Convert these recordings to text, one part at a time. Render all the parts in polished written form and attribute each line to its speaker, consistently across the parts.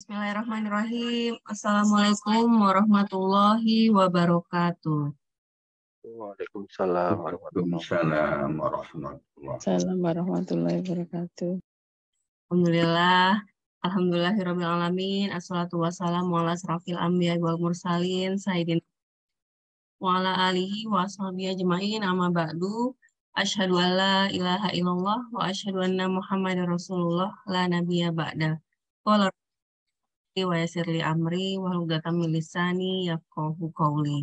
Speaker 1: Bismillahirrahmanirrahim. Assalamualaikum warahmatullahi wabarakatuh.
Speaker 2: Waalaikumsalam
Speaker 3: warahmatullahi wabarakatuh.
Speaker 1: Alhamdulillah. Alhamdulillahirabbil alamin. Assalatu wassalamu ala asrofil anbiya'i wal mursalin sayyidina wa ala alihi wa sahbihi ajmain. Amma ba'du. Asyhadu an la ilaha illallah wa asyhadu anna Muhammadar Rasulullah la nabiyya ba'da. Qala wa yassirli amri wa hludatan min lisani yafqahu qawli.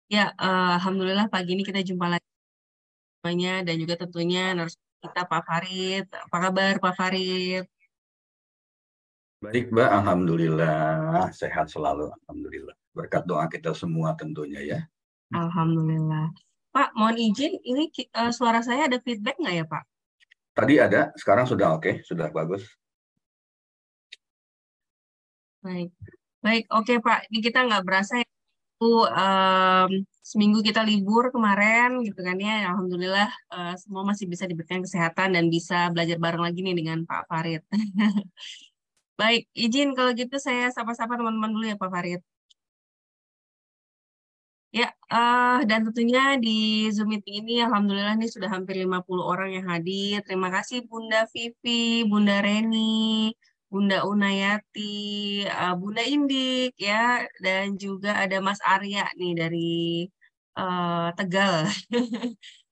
Speaker 1: Ya, alhamdulillah pagi ini kita jumpa lagi semuanya dan juga tentunya narasumber kita Pak Farid. Apa kabar Pak Farid?
Speaker 4: Baik, Mbak. Alhamdulillah. Sehat selalu. Alhamdulillah. Berkat doa kita semua tentunya ya.
Speaker 1: Alhamdulillah. Pak, mohon izin, ini suara saya ada feedback nggak ya Pak?
Speaker 4: Tadi ada, sekarang sudah oke, sudah bagus.
Speaker 1: Baik, baik, oke Pak. Ini kita nggak berasa ya. Seminggu kita libur kemarin gitu kan ya. Alhamdulillah semua masih bisa diberikan kesehatan dan bisa belajar bareng lagi nih dengan Pak Farid. Baik, izin kalau gitu saya sapa-sapa teman-teman dulu ya Pak Farid. Ya, dan tentunya di Zoom meeting ini Alhamdulillah nih sudah hampir 50 orang yang hadir. Terima kasih Bunda Vivi, Bunda Reni, Bunda Unayati, Bunda Indik ya, dan juga ada Mas Arya nih dari Tegal.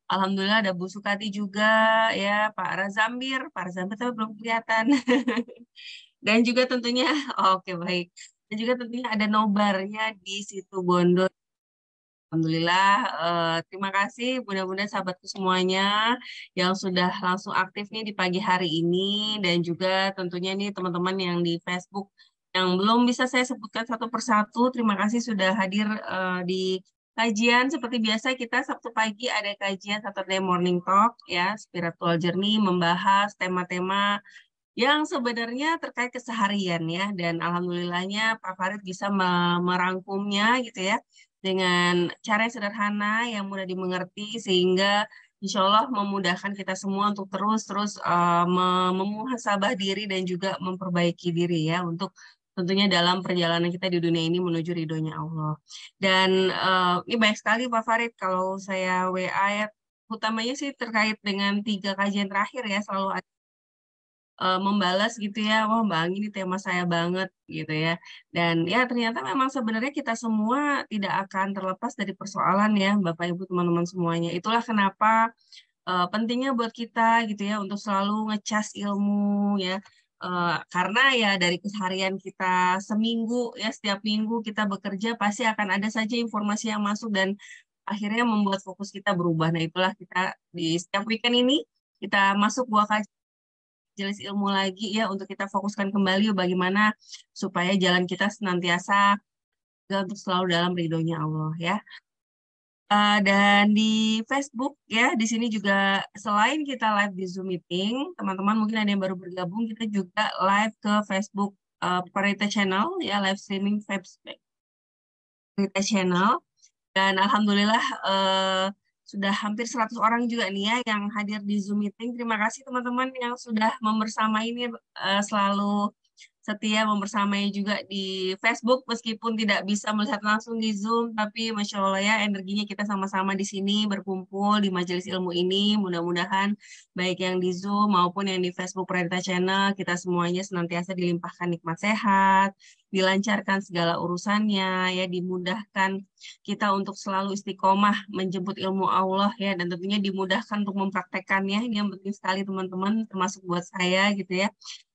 Speaker 1: Alhamdulillah ada Bu Sukati juga ya, Pak Razambir tapi belum kelihatan. Dan juga tentunya, oke baik. Dan juga tentunya ada nobarnya di situ Bondo. Alhamdulillah, terima kasih bunda-bunda sahabatku semuanya yang sudah langsung aktif nih di pagi hari ini dan juga tentunya nih teman-teman yang di Facebook yang belum bisa saya sebutkan satu persatu, terima kasih sudah hadir di kajian. Seperti biasa kita Sabtu pagi ada kajian Saturday Morning Talk ya, Spiritual Journey membahas tema-tema yang sebenarnya terkait keseharian ya, dan alhamdulillahnya Pak Farid bisa merangkumnya gitu ya dengan cara yang sederhana yang mudah dimengerti sehingga insya Allah memudahkan kita semua untuk terus memuhasabah diri dan juga memperbaiki diri ya untuk tentunya dalam perjalanan kita di dunia ini menuju ridhonya Allah. Dan ini banyak sekali Pak Farid kalau saya WA ya, utamanya sih terkait dengan 3 kajian terakhir ya, selalu ada membalas gitu ya, wah Mbak Anggi ini tema saya banget gitu ya. Dan ya ternyata memang sebenarnya kita semua tidak akan terlepas dari persoalan ya Bapak Ibu teman-teman semuanya. Itulah kenapa pentingnya buat kita gitu ya untuk selalu ngecas ilmu ya. Karena ya dari keseharian kita seminggu ya, setiap minggu kita bekerja pasti akan ada saja informasi yang masuk dan akhirnya membuat fokus kita berubah. Nah itulah kita di setiap weekend ini kita masuk buah kajian jelis ilmu lagi ya untuk kita fokuskan kembali bagaimana supaya jalan kita senantiasa untuk selalu dalam ridhonya Allah ya. Dan di Facebook ya, di sini juga selain kita live di Zoom meeting, teman-teman mungkin ada yang baru bergabung, kita juga live ke Facebook Parita Channel ya, live streaming Facebook Parita Channel. Dan alhamdulillah sudah hampir 100 orang juga nih ya yang hadir di Zoom meeting. Terima kasih teman-teman yang sudah membersamai ini selalu setia membersamai juga di Facebook meskipun tidak bisa melihat langsung di Zoom, tapi Masya Allah ya energinya kita sama-sama di sini berkumpul di majelis ilmu ini. Mudah-mudahan baik yang di Zoom maupun yang di Facebook Parita Channel kita semuanya senantiasa dilimpahkan nikmat sehat, dilancarkan segala urusannya ya, dimudahkan kita untuk selalu istiqomah menjemput ilmu Allah ya, dan tentunya dimudahkan untuk mempraktekannya. Ini yang penting sekali teman-teman, termasuk buat saya gitu ya.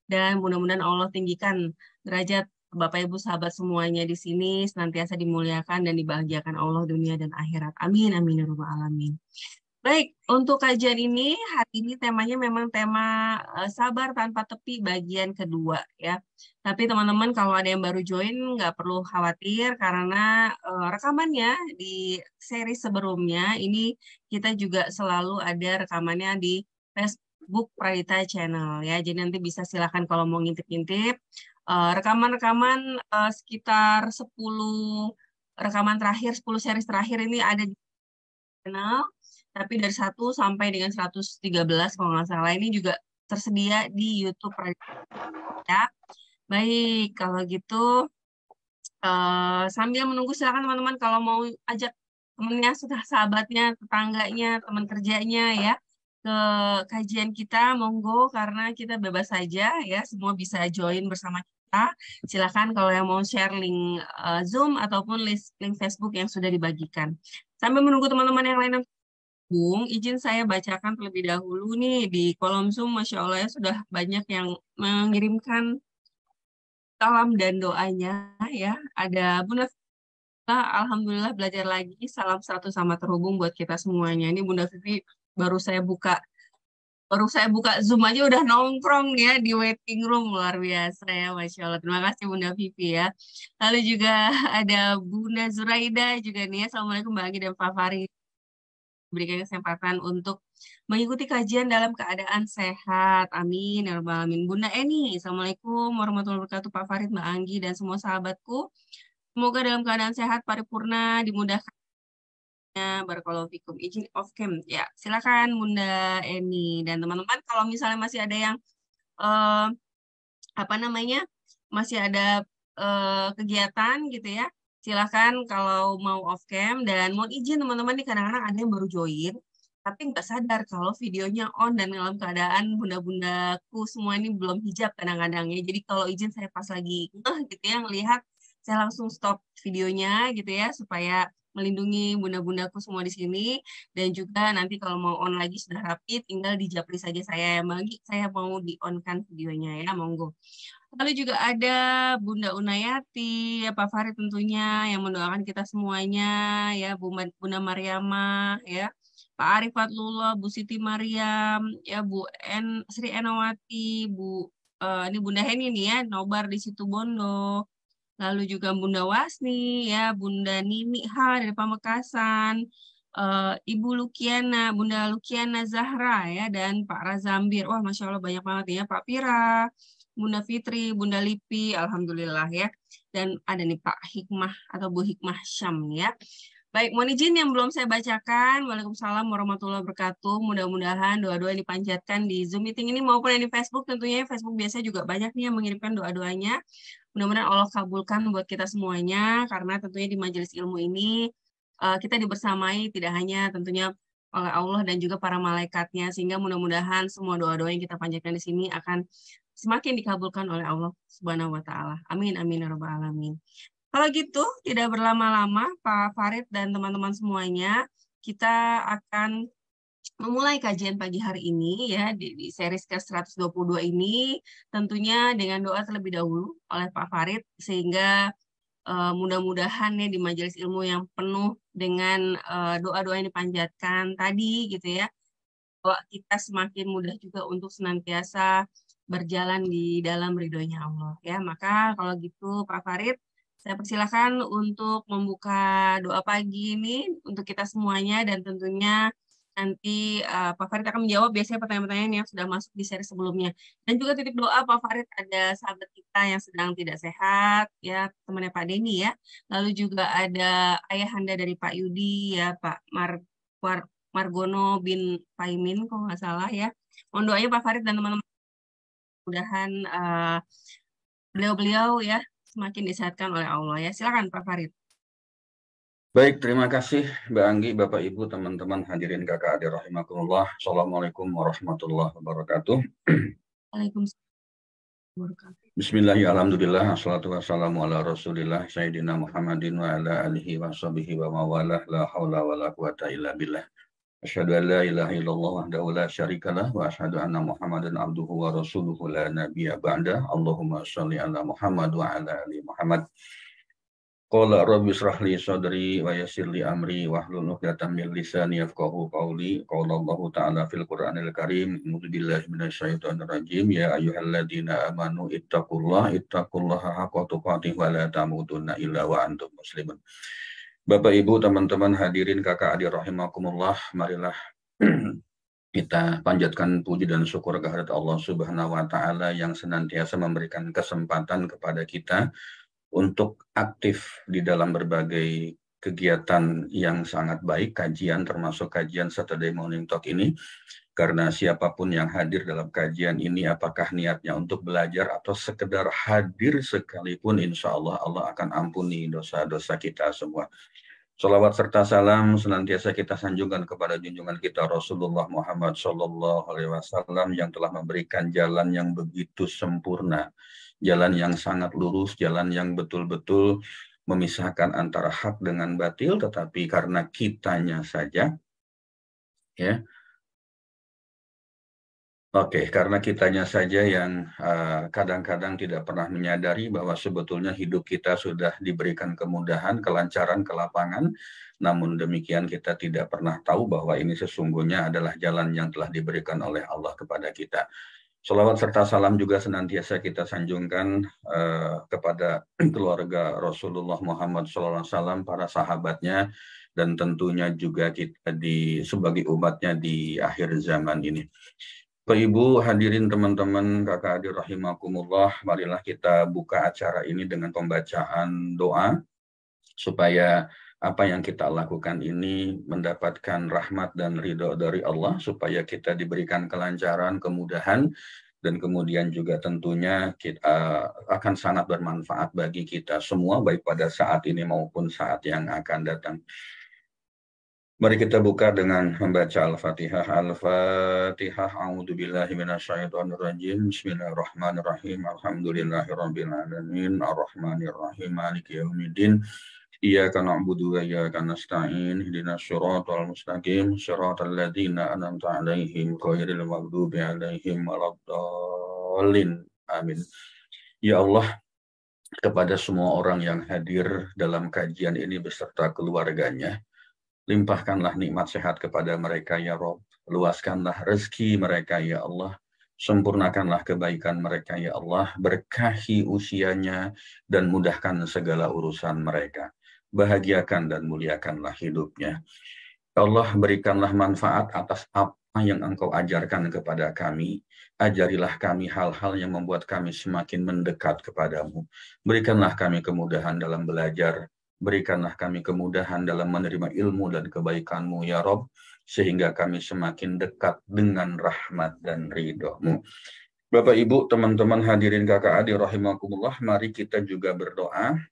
Speaker 1: Dan mudah-mudahan Allah tinggikan derajat Bapak Ibu sahabat semuanya di sini senantiasa dimuliakan dan dibahagiakan Allah dunia dan akhirat. Amin amin ya rabbal alamin. Baik, untuk kajian ini hari ini temanya memang tema sabar tanpa tepi bagian kedua ya. Tapi teman-teman kalau ada yang baru join nggak perlu khawatir karena rekamannya di seri sebelumnya ini kita juga selalu ada rekamannya di Facebook Parita Channel ya. Jadi nanti bisa silakan kalau mau ngintip-ngintip rekaman-rekaman sekitar 10 rekaman terakhir, 10 series terakhir ini ada di channel. Tapi dari 1 sampai dengan 113 kalau nggak salah ini juga tersedia di YouTube ya. Baik, kalau gitu sambil menunggu silakan teman-teman kalau mau ajak temennya, sudah sahabatnya, tetangganya, teman kerjanya ya ke kajian kita, monggo karena kita bebas saja ya, semua bisa join bersama kita. Silakan kalau yang mau share link Zoom ataupun link Facebook yang sudah dibagikan. Sambil menunggu teman-teman yang lain yang gabung, izin saya bacakan terlebih dahulu nih di kolom Zoom, Masya Allah ya sudah banyak yang mengirimkan salam dan doanya ya. Ada Bunda Vivi, alhamdulillah belajar lagi. Salam satu sama terhubung buat kita semuanya. Ini Bunda Vivi baru saya buka baru saya buka Zoom aja udah nongkrong ya di waiting room, luar biasa ya, Masya Allah. Terima kasih Bunda Vivi ya. Lalu juga ada Bunda Zuraida juga nih ya. Assalamualaikum Mbak Anggi dan Pak Farid. Berikan kesempatan untuk mengikuti kajian dalam keadaan sehat. Amin. Ya Rabbal Alamin. Bunda Eni, Assalamualaikum warahmatullahi wabarakatuh Pak Farid, Mbak Anggi, dan semua sahabatku. Semoga dalam keadaan sehat, paripurna, dimudahkan. Barakallahu fikum. Izin off cam. Ya, silakan Bunda Eni. Dan teman-teman, kalau misalnya masih ada yang eh, apa namanya, masih ada kegiatan gitu ya, silakan kalau mau off cam dan mau izin teman-teman nih kadang-kadang ada yang baru join tapi nggak sadar kalau videonya on dan dalam keadaan bunda-bundaku semua ini belum hijab kadang-kadang ya. Jadi kalau izin saya pas lagi gitu ya ngelihat, saya langsung stop videonya gitu ya supaya melindungi bunda-bundaku semua di sini. Dan juga nanti kalau mau on lagi sudah rapi tinggal dijapri saja saya yang bagi, saya mau di on kan videonya ya, monggo. Lalu juga ada Bunda Unayati, ya Pak Farid tentunya yang mendoakan kita semuanya, ya Bunda Mariama, ya Pak Arif Fatlullah, Bu Siti Mariam, ya Sri Enowati, ini Bunda Heni nih ya, Nobar di situ Bondo. Lalu juga Bunda Wasni, ya Bunda Nini Ha dari Pamekasan, Ibu Lukiana, Bunda Lukiana Zahra ya, dan Pak Razambir. Wah, Masya Allah banyak banget ya, Pak Pira, Bunda Fitri, Bunda Lipi, Alhamdulillah ya. Dan ada nih Pak Hikmah atau Bu Hikmah Syam ya. Baik, mohon izin yang belum saya bacakan. Waalaikumsalam warahmatullahi wabarakatuh. Mudah-mudahan doa-doa yang dipanjatkan di Zoom meeting ini maupun yang di Facebook, tentunya Facebook biasanya juga banyak nih yang mengirimkan doa-doanya. Mudah-mudahan Allah kabulkan buat kita semuanya, karena tentunya di majelis ilmu ini kita dibersamai tidak hanya tentunya oleh Allah dan juga para malaikatnya, sehingga mudah-mudahan semua doa-doa yang kita panjatkan di sini akan semakin dikabulkan oleh Allah Subhanahu wa taala. Amin amin ya rabbal alamin. Kalau gitu, tidak berlama-lama Pak Farid dan teman-teman semuanya, kita akan memulai kajian pagi hari ini ya di series ke-122 ini tentunya dengan doa terlebih dahulu oleh Pak Farid sehingga mudah-mudahan ya di majelis ilmu yang penuh dengan doa-doa yang dipanjatkan tadi gitu ya, bahwa kita semakin mudah juga untuk senantiasa berjalan di dalam ridhonya Allah ya. Maka kalau gitu Pak Farid, saya persilakan untuk membuka doa pagi ini untuk kita semuanya dan tentunya nanti Pak Farid akan menjawab biasanya pertanyaan-pertanyaan yang sudah masuk di seri sebelumnya. Dan juga titip doa Pak Farid, ada sahabat kita yang sedang tidak sehat ya, temannya Pak Denny ya. Lalu juga ada ayahanda dari Pak Yudi ya, Pak Margono bin Paimin kalau nggak salah ya. Mohon doanya Pak Farid dan teman-teman, mudahan beliau-beliau ya semakin disehatkan oleh Allah ya. Silakan Pak Farid.
Speaker 4: Baik, terima kasih Mbak Anggi, Bapak Ibu, teman-teman hadirin kakak adik rahimakumullah. Assalamualaikum warahmatullahi wabarakatuh.
Speaker 1: Waalaikumsalam warahmatullahi wabarakatuh.
Speaker 4: Bismillahirrahmanirrahim. Alhamdulillah, assalatu wassalamu ala rasulillah, Sayyidina Muhammadin wa ala alihi wa sahbihi wa mawalah, la hawla wa la quwata illa billah. Asyhadu an la ilaha illallah wahdahu la syarikalah wa asyhadu anna Muhammadan abduhu wa rasuluhu la nabiyya ba'da. Allahumma shalli ala Muhammad wa ala ali Muhammad. Qala rabbi shrah li sadri wa yassir li amri wahlul 'uqdatam min lisani yafqahu qawli. Qala Allah ta'ala fil Qur'anil Karim, a'udzu billahi minasyaitonir rajim, ya ayyuhalladzina amanu ittaqullaha haqqa tuqatih wa la tamutunna illa wa antum muslimun. Bapak Ibu, teman-teman hadirin kakak adik rahimakumullah, marilah kita panjatkan puji dan syukur kehadirat Allah Subhanahu wa taala yang senantiasa memberikan kesempatan kepada kita untuk aktif di dalam berbagai kegiatan yang sangat baik, kajian termasuk kajian Saturday Morning Talk ini. Karena siapapun yang hadir dalam kajian ini, apakah niatnya untuk belajar atau sekedar hadir sekalipun, insya Allah Allah akan ampuni dosa-dosa kita semua. Salawat serta salam senantiasa kita sanjungkan kepada junjungan kita Rasulullah Muhammad SAW yang telah memberikan jalan yang begitu sempurna, jalan yang sangat lurus, jalan yang betul-betul memisahkan antara hak dengan batil, tetapi karena kitanya saja, ya. Oke, karena kitanya saja yang kadang-kadang tidak pernah menyadari bahwa sebetulnya hidup kita sudah diberikan kemudahan, kelancaran, kelapangan, namun demikian kita tidak pernah tahu bahwa ini sesungguhnya adalah jalan yang telah diberikan oleh Allah kepada kita. Salawat serta salam juga senantiasa kita sanjungkan kepada keluarga Rasulullah Muhammad SAW, para sahabatnya, dan tentunya juga kita sebagai umatnya di akhir zaman ini. Bapak Ibu hadirin teman-teman kakak adik rahimakumullah, marilah kita buka acara ini dengan pembacaan doa supaya apa yang kita lakukan ini mendapatkan rahmat dan ridho dari Allah, supaya kita diberikan kelancaran, kemudahan, dan kemudian juga tentunya kita akan sangat bermanfaat bagi kita semua, baik pada saat ini maupun saat yang akan datang. Mari kita buka dengan membaca Al-Fatihah. Al-Fatihah. A'udzubillahi minasyaitonirrajim. Bismillahirrahmanirrahim. Alhamdulillahirabbil alamin. Arrahmanirrahim. Maliki yaumiddin. Iyyaka na'budu wa iyyaka nasta'in. Ihdinas siratal mustaqim. Shiratal ladzina an'amta 'alaihim ghairil maghdubi 'alaihim waladdallin. Amin. Ya Allah, kepada semua orang yang hadir dalam kajian ini beserta keluarganya, limpahkanlah nikmat sehat kepada mereka ya Rob. Luaskanlah rezeki mereka ya Allah. Sempurnakanlah kebaikan mereka ya Allah. Berkahi usianya dan mudahkan segala urusan mereka. Bahagiakan dan muliakanlah hidupnya. Allah, berikanlah manfaat atas apa yang Engkau ajarkan kepada kami. Ajarilah kami hal-hal yang membuat kami semakin mendekat kepadamu. Berikanlah kami kemudahan dalam belajar. Berikanlah kami kemudahan dalam menerima ilmu dan kebaikan-Mu ya Rob, sehingga kami semakin dekat dengan rahmat dan ridho-Mu. Bapak Ibu, teman-teman hadirin kakak adik rahimakumullah, mari kita juga berdoa,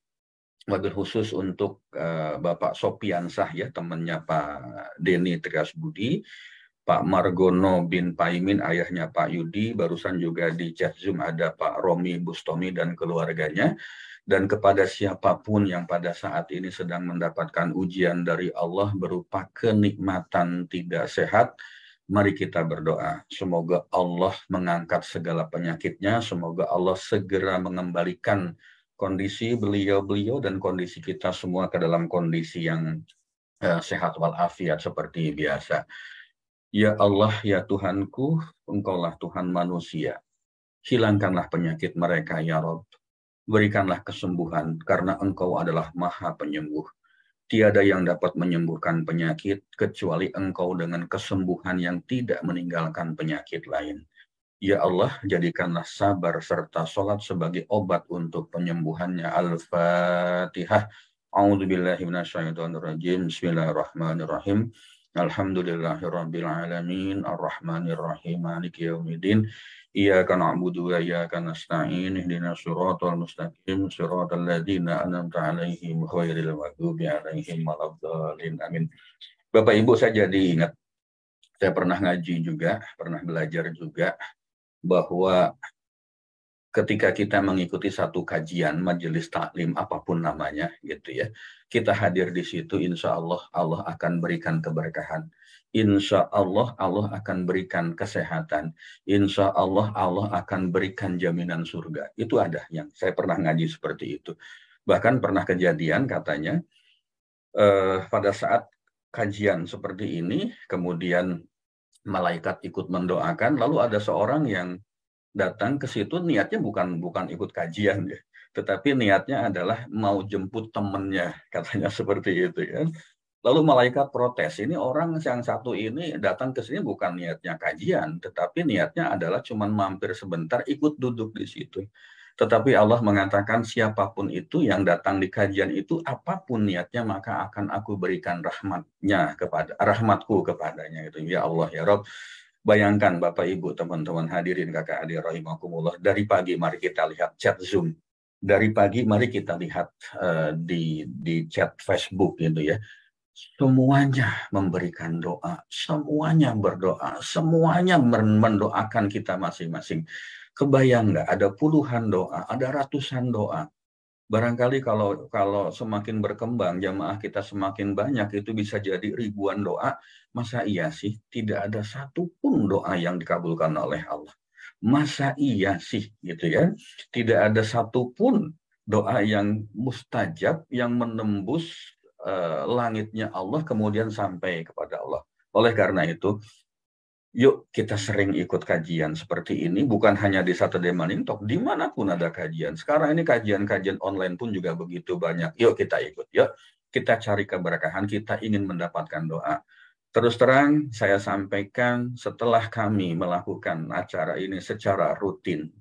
Speaker 4: wabil khusus untuk Bapak Sopiansah ya, temannya Pak Denny Tegas Budi, Pak Margono bin Paimin, ayahnya Pak Yudi, barusan juga di chat Zoom ada Pak Romi Bustomi dan keluarganya. Dan kepada siapapun yang pada saat ini sedang mendapatkan ujian dari Allah berupa kenikmatan tidak sehat, mari kita berdoa. Semoga Allah mengangkat segala penyakitnya, semoga Allah segera mengembalikan kondisi beliau-beliau dan kondisi kita semua ke dalam kondisi yang sehat walafiat seperti biasa. Ya Allah, ya Tuhanku, Engkaulah Tuhan manusia. Hilangkanlah penyakit mereka ya Rob. Berikanlah kesembuhan, karena Engkau adalah Maha Penyembuh. Tiada yang dapat menyembuhkan penyakit, kecuali Engkau dengan kesembuhan yang tidak meninggalkan penyakit lain. Ya Allah, jadikanlah sabar serta sholat sebagai obat untuk penyembuhannya. Al-Fatihah. A'udzubillahi minasyaitonirrajim. Bismillahirrahmanirrahim. Alhamdulillahirabbil alamin. Arrahmanirrahim. Maliki yaumiddin. Iyyaka na'budu wa iyyaka nasta'in. Ihdinas siratal mustaqim. Shiratal ladzina an'amta 'alaihim ghairil maghdubi 'alaihim waladdallin. Amin. Bapak Ibu, saya jadi ingat, saya pernah ngaji juga, pernah belajar juga bahwa ketika kita mengikuti satu kajian, majelis taklim, apapun namanya, gitu ya, kita hadir di situ, insya Allah, Allah akan berikan keberkahan. Insya Allah, Allah akan berikan kesehatan. Insya Allah, Allah akan berikan jaminan surga. Itu ada yang saya pernah ngaji seperti itu. Bahkan pernah kejadian katanya, pada saat kajian seperti ini, kemudian malaikat ikut mendoakan, lalu ada seorang yang datang ke situ niatnya bukan ikut kajian ya, tetapi niatnya adalah mau jemput temennya, katanya seperti itu ya. Lalu malaikat protes, ini orang yang satu ini datang ke sini bukan niatnya kajian, tetapi niatnya adalah cuma mampir sebentar, ikut duduk di situ. Tetapi Allah mengatakan siapapun itu yang datang di kajian itu, apapun niatnya, maka akan aku berikan rahmatku kepadanya. Itu ya Allah ya Rob. Bayangkan Bapak Ibu, teman-teman hadirin kakak adik rahimakumullah, dari pagi mari kita lihat chat Zoom. Dari pagi mari kita lihat di chat Facebook gitu ya. Semuanya memberikan doa, semuanya berdoa, semuanya mendoakan kita masing-masing. Kebayang nggak? Ada puluhan doa, ada ratusan doa. Barangkali kalau semakin berkembang, jamaah kita semakin banyak, itu bisa jadi ribuan doa. Masa iya sih tidak ada satupun doa yang dikabulkan oleh Allah? Masa iya sih gitu ya? Tidak ada satupun doa yang mustajab, yang menembus langitnya Allah kemudian sampai kepada Allah. Oleh karena itu, yuk kita sering ikut kajian seperti ini, bukan hanya di Saturday Morning Talk, dimanapun ada kajian. Sekarang ini kajian-kajian online pun juga begitu banyak. Yuk kita ikut, yuk kita cari keberkahan, kita ingin mendapatkan doa. Terus terang saya sampaikan, setelah kami melakukan acara ini secara rutin,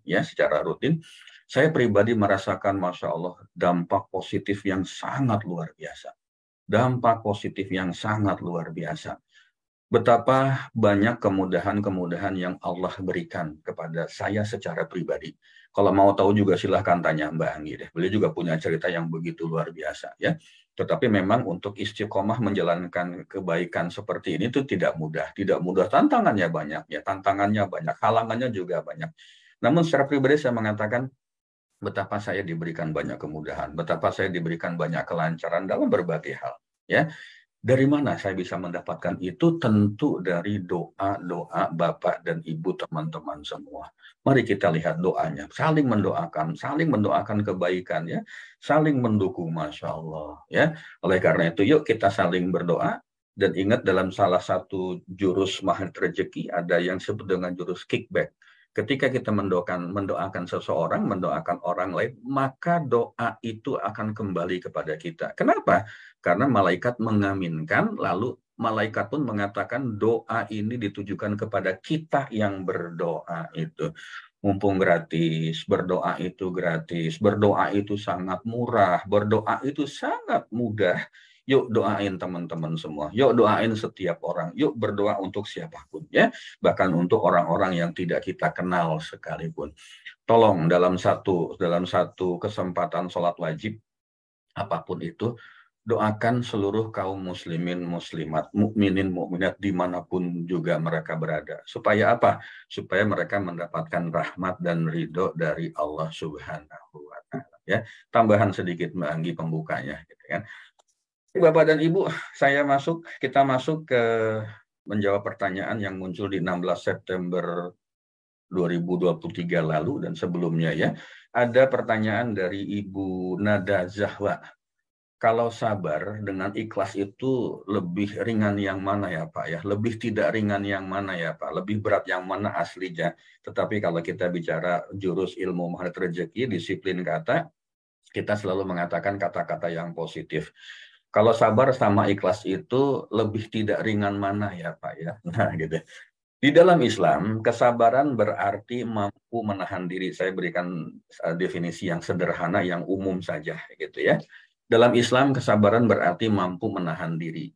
Speaker 4: saya pribadi merasakan, Masya Allah, dampak positif yang sangat luar biasa. Dampak positif yang sangat luar biasa. Betapa banyak kemudahan-kemudahan yang Allah berikan kepada saya secara pribadi. Kalau mau tahu juga silahkan tanya Mbak Anggi deh. Beliau juga punya cerita yang begitu luar biasa ya. Tetapi memang untuk istiqomah menjalankan kebaikan seperti ini itu tidak mudah. Tidak mudah, tantangannya banyak ya. Tantangannya banyak, halangannya juga banyak. Namun secara pribadi saya mengatakan betapa saya diberikan banyak kemudahan, betapa saya diberikan banyak kelancaran dalam berbagai hal ya. Dari mana saya bisa mendapatkan itu? Tentu dari doa-doa Bapak dan Ibu teman-teman semua. Mari kita lihat doanya. Saling mendoakan kebaikan ya. Saling mendukung, Masya Allah ya. Oleh karena itu yuk kita saling berdoa. Dan ingat dalam salah satu jurus magnet rezeki ada yang disebut dengan jurus kickback. Ketika kita mendoakan seseorang, mendoakan orang lain, maka doa itu akan kembali kepada kita. Kenapa? Karena malaikat mengaminkan, lalu malaikat pun mengatakan doa ini ditujukan kepada kita yang berdoa itu. Mumpung gratis, berdoa itu sangat murah, berdoa itu sangat mudah. Yuk doain teman-teman semua, yuk doain setiap orang, yuk berdoa untuk siapapun ya, bahkan untuk orang-orang yang tidak kita kenal sekalipun. Tolong dalam satu kesempatan sholat wajib, apapun itu, doakan seluruh kaum muslimin muslimat, mukminin mukminat dimanapun juga mereka berada. Supaya apa? Supaya mereka mendapatkan rahmat dan ridho dari Allah Subhanahu wa Ta'ala. Ya, tambahan sedikit Mbak Anggi pembukanya, gitu kan. Bapak dan Ibu, kita masuk ke menjawab pertanyaan yang muncul di 16 September 2023 lalu dan sebelumnya ya. Ada pertanyaan dari Ibu Nada Zahwa. Kalau sabar dengan ikhlas itu lebih ringan yang mana ya Pak ya? Lebih tidak ringan yang mana ya Pak? Lebih berat yang mana aslinya? Tetapi kalau kita bicara jurus ilmu magnet rezeki, disiplin kata, kita selalu mengatakan kata-kata yang positif. Kalau sabar sama ikhlas itu lebih tidak ringan mana ya Pak ya? Nah gitu. Di dalam Islam, kesabaran berarti mampu menahan diri. Saya berikan definisi yang sederhana, yang umum saja gitu ya. Dalam Islam, kesabaran berarti mampu menahan diri.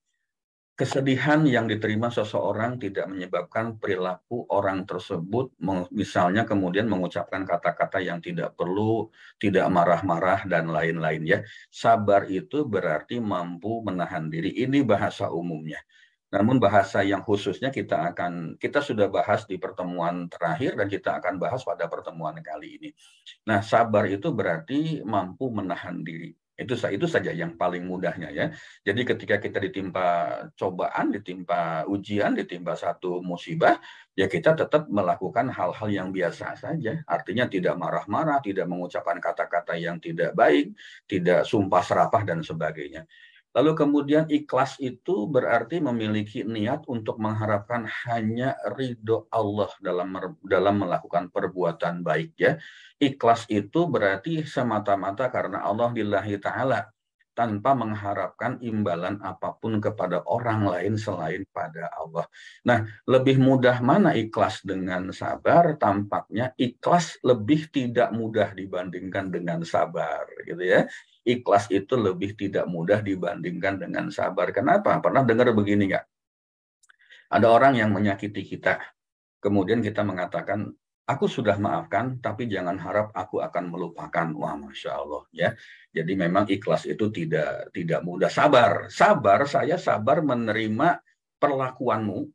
Speaker 4: Kesedihan yang diterima seseorang tidak menyebabkan perilaku orang tersebut, misalnya kemudian mengucapkan kata-kata yang tidak perlu, tidak marah-marah, dan lain-lain ya. Sabar itu berarti mampu menahan diri. Ini bahasa umumnya. Namun bahasa yang khususnya kita sudah bahas di pertemuan terakhir dan kita akan bahas pada pertemuan kali ini. Nah, sabar itu berarti mampu menahan diri. Itu saja yang paling mudahnya ya. Jadi ketika kita ditimpa cobaan, ditimpa ujian, ditimpa satu musibah, ya kita tetap melakukan hal-hal yang biasa saja. Artinya tidak marah-marah, tidak mengucapkan kata-kata yang tidak baik, tidak sumpah serapah dan sebagainya. Lalu kemudian ikhlas itu berarti memiliki niat untuk mengharapkan hanya ridho Allah dalam melakukan perbuatan baik ya. Ikhlas itu berarti semata-mata karena Allah lillahi ta'ala, tanpa mengharapkan imbalan apapun kepada orang lain selain pada Allah. Nah, lebih mudah mana ikhlas dengan sabar? Tampaknya ikhlas lebih tidak mudah dibandingkan dengan sabar, gitu ya. Ikhlas itu lebih tidak mudah dibandingkan dengan sabar. Kenapa? Pernah dengar begini nggak? Ada orang yang menyakiti kita, kemudian kita mengatakan, aku sudah maafkan, tapi jangan harap aku akan melupakan. Wah, Masya Allah, ya. Jadi memang ikhlas itu tidak mudah. Sabar, saya sabar menerima perlakuanmu.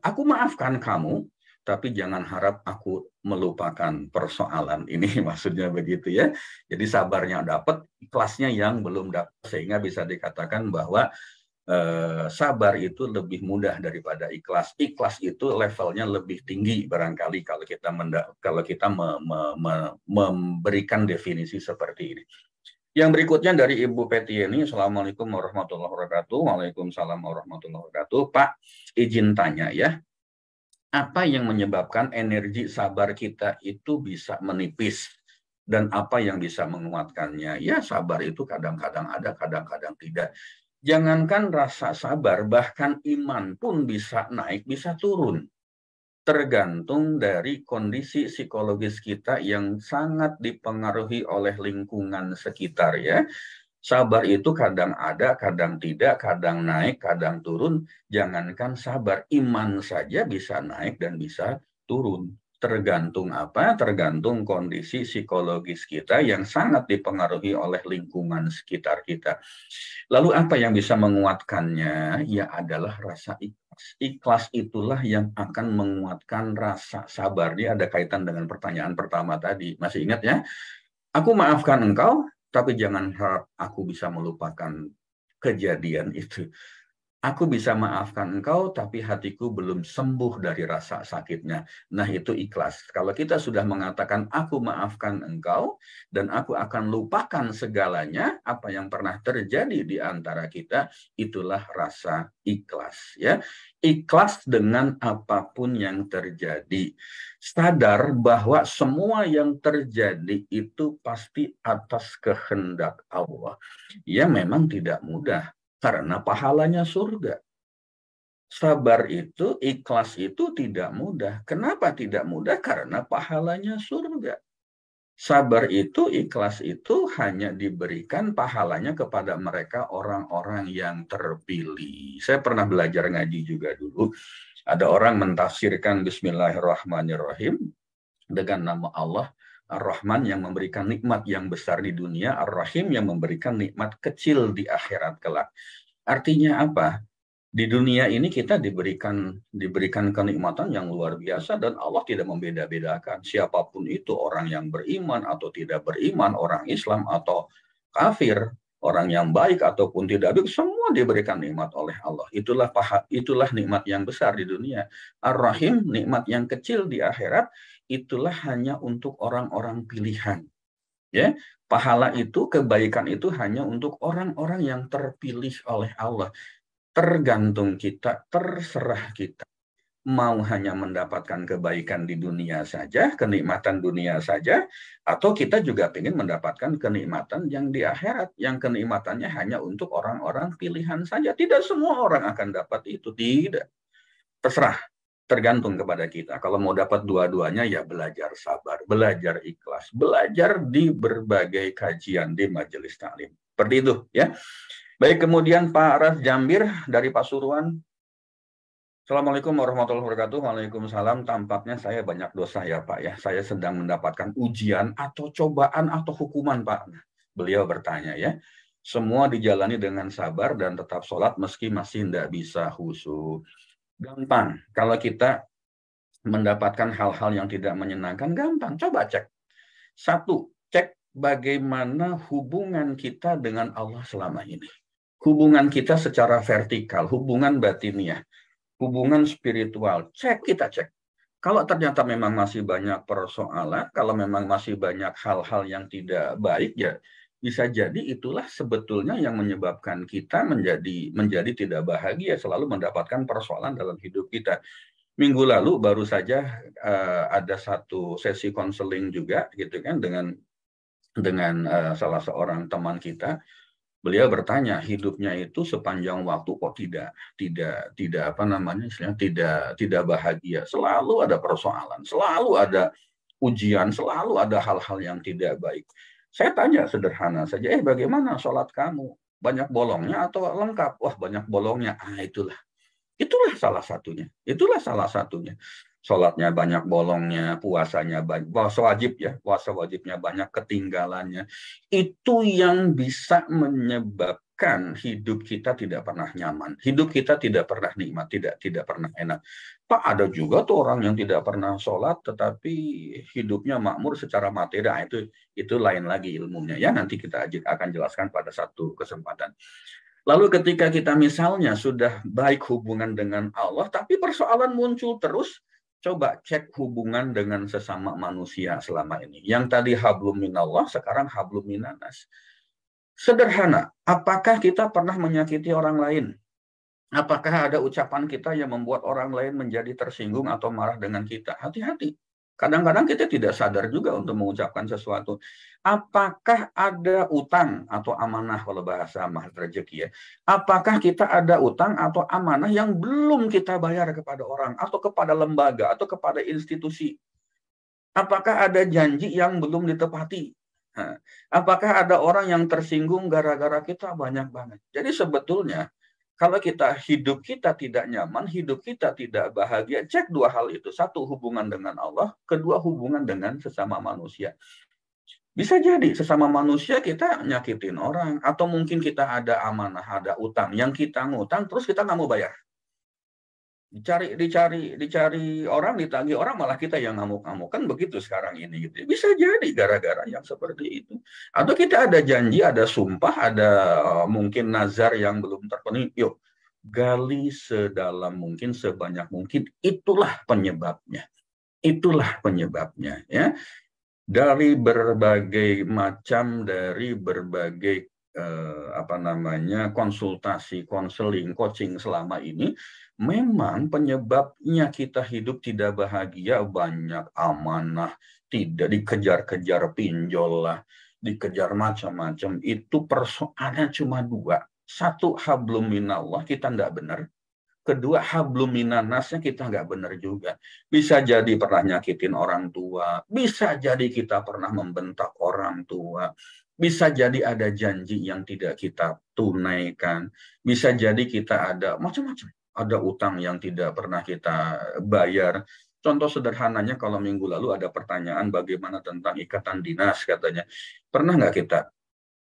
Speaker 4: Aku maafkan kamu, tapi jangan harap aku melupakan persoalan ini. Maksudnya begitu ya. Jadi sabarnya dapat, ikhlasnya yang belum dapat, sehingga bisa dikatakan bahwa sabar itu lebih mudah daripada ikhlas. Ikhlas itu levelnya lebih tinggi barangkali kalau kita memberikan definisi seperti ini. Yang berikutnya dari Ibu Peti ini, Assalamualaikum warahmatullahi wabarakatuh. Waalaikumsalam warahmatullahi wabarakatuh. Pak, izin tanya ya, apa yang menyebabkan energi sabar kita itu bisa menipis? Dan apa yang bisa menguatkannya? Ya, sabar itu kadang-kadang ada, kadang-kadang tidak. Jangankan rasa sabar, bahkan iman pun bisa naik, bisa turun. Tergantung dari kondisi psikologis kita yang sangat dipengaruhi oleh lingkungan sekitar ya. Sabar itu kadang ada, kadang tidak, kadang naik, kadang turun. Jangankan sabar, iman saja bisa naik dan bisa turun. Tergantung apa? Tergantung kondisi psikologis kita yang sangat dipengaruhi oleh lingkungan sekitar kita. Lalu apa yang bisa menguatkannya? Ya adalah rasa ikhlas. Ikhlas itulah yang akan menguatkan rasa sabar. Dia ada kaitan dengan pertanyaan pertama tadi. Masih ingat ya? Aku maafkan engkau, tapi jangan harap aku bisa melupakan kejadian itu. Aku bisa maafkan engkau, tapi hatiku belum sembuh dari rasa sakitnya. Nah, itu ikhlas. Kalau kita sudah mengatakan, aku maafkan engkau, dan aku akan lupakan segalanya, apa yang pernah terjadi di antara kita, itulah rasa ikhlas. Ya, ikhlas dengan apapun yang terjadi. Sadar bahwa semua yang terjadi itu pasti atas kehendak Allah. Ya, memang tidak mudah. Karena pahalanya surga. Sabar itu, ikhlas itu tidak mudah. Kenapa tidak mudah? Karena pahalanya surga. Sabar itu, ikhlas itu hanya diberikan pahalanya kepada mereka orang-orang yang terpilih. Saya pernah belajar ngaji juga dulu. Ada orang mentafsirkan Bismillahirrahmanirrahim dengan nama Allah Ar-Rahman yang memberikan nikmat yang besar di dunia, Ar-Rahim yang memberikan nikmat kecil di akhirat kelak. Artinya apa? Di dunia ini kita diberikan kenikmatan yang luar biasa dan Allah tidak membeda-bedakan siapapun itu, orang yang beriman atau tidak beriman, orang Islam atau kafir, orang yang baik ataupun tidak baik, semua diberikan nikmat oleh Allah. Itulah nikmat yang besar di dunia. Ar-Rahim, nikmat yang kecil di akhirat, itulah hanya untuk orang-orang pilihan. Ya, pahala itu, kebaikan itu hanya untuk orang-orang yang terpilih oleh Allah. Tergantung kita, terserah kita. Mau hanya mendapatkan kebaikan di dunia saja, kenikmatan dunia saja, atau kita juga ingin mendapatkan kenikmatan yang di akhirat, yang kenikmatannya hanya untuk orang-orang pilihan saja. Tidak semua orang akan dapat itu, tidak. Terserah. Tergantung kepada kita. Kalau mau dapat dua-duanya, ya belajar sabar, belajar ikhlas, belajar di berbagai kajian di majelis taklim. Seperti itu, ya. Baik, kemudian Pak Ras Jambir dari Pasuruan. Assalamualaikum warahmatullahi wabarakatuh. Waalaikumsalam. Tampaknya saya banyak dosa ya Pak ya. Saya sedang mendapatkan ujian atau cobaan atau hukuman Pak. Beliau bertanya ya. Semua dijalani dengan sabar dan tetap sholat meski masih tidak bisa khusyuk. Gampang. Kalau kita mendapatkan hal-hal yang tidak menyenangkan, gampang. Coba cek. Satu, cek bagaimana hubungan kita dengan Allah selama ini. Hubungan kita secara vertikal, hubungan batiniah, hubungan spiritual. Kita cek. Kalau ternyata memang masih banyak persoalan, kalau memang masih banyak hal-hal yang tidak baik, ya bisa jadi itulah sebetulnya yang menyebabkan kita menjadi tidak bahagia, selalu mendapatkan persoalan dalam hidup kita. Minggu lalu baru saja ada satu sesi konseling juga gitu kan dengan salah seorang teman kita. Beliau bertanya, hidupnya itu sepanjang waktu kok tidak apa namanya, istilahnya tidak bahagia. Selalu ada persoalan, selalu ada ujian, selalu ada hal-hal yang tidak baik. Saya tanya sederhana saja, bagaimana sholat kamu? Banyak bolongnya atau lengkap? Wah, banyak bolongnya. Itulah salah satunya. Itulah salah satunya. Sholatnya banyak bolongnya, puasanya banyak, puasa wajibnya banyak ketinggalannya. Itu yang bisa menyebabkan hidup kita tidak pernah nyaman, hidup kita tidak pernah nikmat, tidak pernah enak. Pak, ada juga tuh orang yang tidak pernah sholat, tetapi hidupnya makmur secara materi. Itu lain lagi ilmunya ya. Nanti kita akan jelaskan pada satu kesempatan. Lalu ketika kita misalnya sudah baik hubungan dengan Allah, tapi persoalan muncul terus, coba cek hubungan dengan sesama manusia selama ini. Yang tadi hablum minallah, sekarang hablum minanas. Sederhana, apakah kita pernah menyakiti orang lain? Apakah ada ucapan kita yang membuat orang lain menjadi tersinggung atau marah dengan kita? Hati-hati. Kadang-kadang kita tidak sadar juga untuk mengucapkan sesuatu. Apakah ada utang atau amanah kalau bahasa mahal rezeki ya? Apakah kita ada utang atau amanah yang belum kita bayar kepada orang atau kepada lembaga atau kepada institusi? Apakah ada janji yang belum ditepati? Apakah ada orang yang tersinggung gara-gara kita? Banyak banget. Jadi sebetulnya kalau hidup kita tidak nyaman, hidup kita tidak bahagia, cek dua hal itu. Satu, hubungan dengan Allah. Kedua, hubungan dengan sesama manusia. Bisa jadi sesama manusia kita nyakitin orang. Atau mungkin kita ada amanah, ada utang. Yang kita ngutang, terus kita nggak mau bayar. Dicari orang, ditagih orang, malah kita yang ngamuk-ngamuk. Kan begitu sekarang ini. Gitu. Bisa jadi gara-gara yang seperti itu. Atau kita ada janji, ada sumpah, ada mungkin nazar yang belum terpenuhi. Yuk, gali sedalam mungkin, sebanyak mungkin. Itulah penyebabnya. Itulah penyebabnya. Ya. Dari berbagai macam, dari berbagai konsultasi, konseling, coaching selama ini, memang penyebabnya kita hidup tidak bahagia banyak amanah, tidak dikejar-kejar pinjol lah, dikejar macam-macam. Itu persoalannya cuma dua. Satu, hablum minallah, kita tidak benar. Kedua, hablum minannasnya kita nggak benar juga. Bisa jadi pernah nyakitin orang tua, bisa jadi kita pernah membentak orang tua, bisa jadi ada janji yang tidak kita tunaikan, bisa jadi kita ada macam-macam, ada utang yang tidak pernah kita bayar. Contoh sederhananya, kalau minggu lalu ada pertanyaan bagaimana tentang ikatan dinas katanya. Pernah nggak kita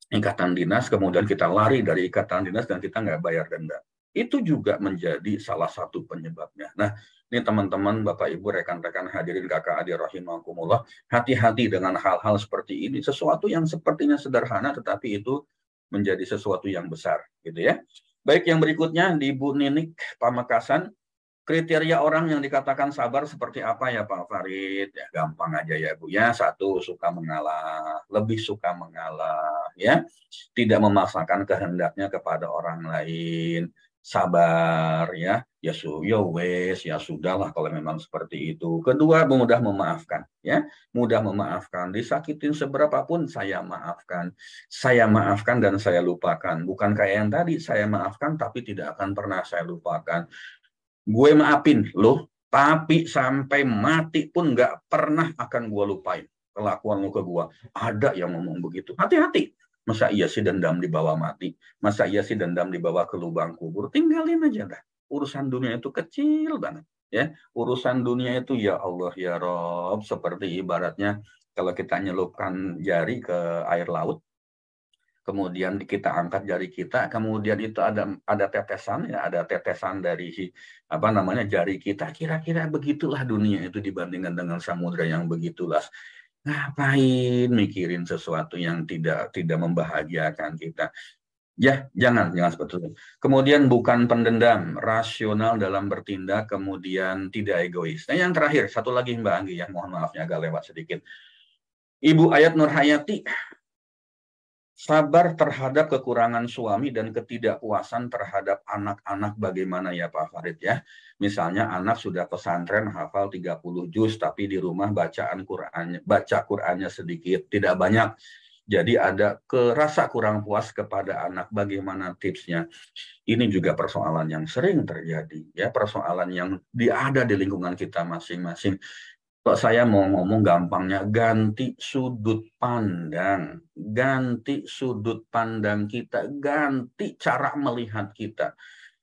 Speaker 4: ikatan dinas, kemudian kita lari dari ikatan dinas dan kita nggak bayar denda? Itu juga menjadi salah satu penyebabnya. Nah, ini teman-teman, Bapak Ibu, rekan-rekan hadirin kakak adik rahimakumullah, hati-hati dengan hal-hal seperti ini. Sesuatu yang sepertinya sederhana, tetapi itu menjadi sesuatu yang besar, gitu ya. Baik, yang berikutnya di Bu Ninik Pamekasan, kriteria orang yang dikatakan sabar seperti apa ya Pak Farid? Ya, gampang aja ya Bu ya. Satu, suka mengalah, lebih suka mengalah, ya. Tidak memaksakan kehendaknya kepada orang lain. Sabar ya ya sudahlah kalau memang seperti itu. Kedua, mudah memaafkan ya, mudah memaafkan. Disakitin seberapapun saya maafkan dan saya lupakan. Bukan kayak yang tadi, saya maafkan tapi tidak akan pernah saya lupakan. Gue maafin lo, tapi sampai mati pun nggak pernah akan gue lupain kelakuan lo ke gue. Ada yang ngomong begitu. Hati-hati. Masa iya sih dendam di bawah mati? Masa iya sih dendam di bawah ke lubang kubur? Tinggalin aja dah. Urusan dunia itu kecil banget. Ya, urusan dunia itu ya Allah ya Rob, seperti ibaratnya kalau kita nyelupkan jari ke air laut, kemudian kita angkat jari kita, kemudian itu ada tetesan ya, ada tetesan dari jari kita. Kira-kira begitulah dunia itu dibandingkan dengan samudra yang begitu luas. Ngapain mikirin sesuatu yang tidak membahagiakan kita? Ya, jangan seperti itu. Kemudian bukan pendendam, rasional dalam bertindak, kemudian tidak egois. Nah, yang terakhir, satu lagi Mbak Anggi ya, mohon maafnya agak lewat sedikit. Ibu Ayat Nurhayati, sabar terhadap kekurangan suami dan ketidakpuasan terhadap anak-anak bagaimana ya Pak Farid ya. Misalnya anak sudah pesantren hafal 30 juz tapi di rumah baca Qur'annya sedikit, tidak banyak. Jadi ada rasa kurang puas kepada anak. Bagaimana tipsnya? Ini juga persoalan yang sering terjadi, ya, persoalan yang ada di lingkungan kita masing-masing. Kalau saya mau ngomong gampangnya, ganti sudut pandang kita, ganti cara melihat kita,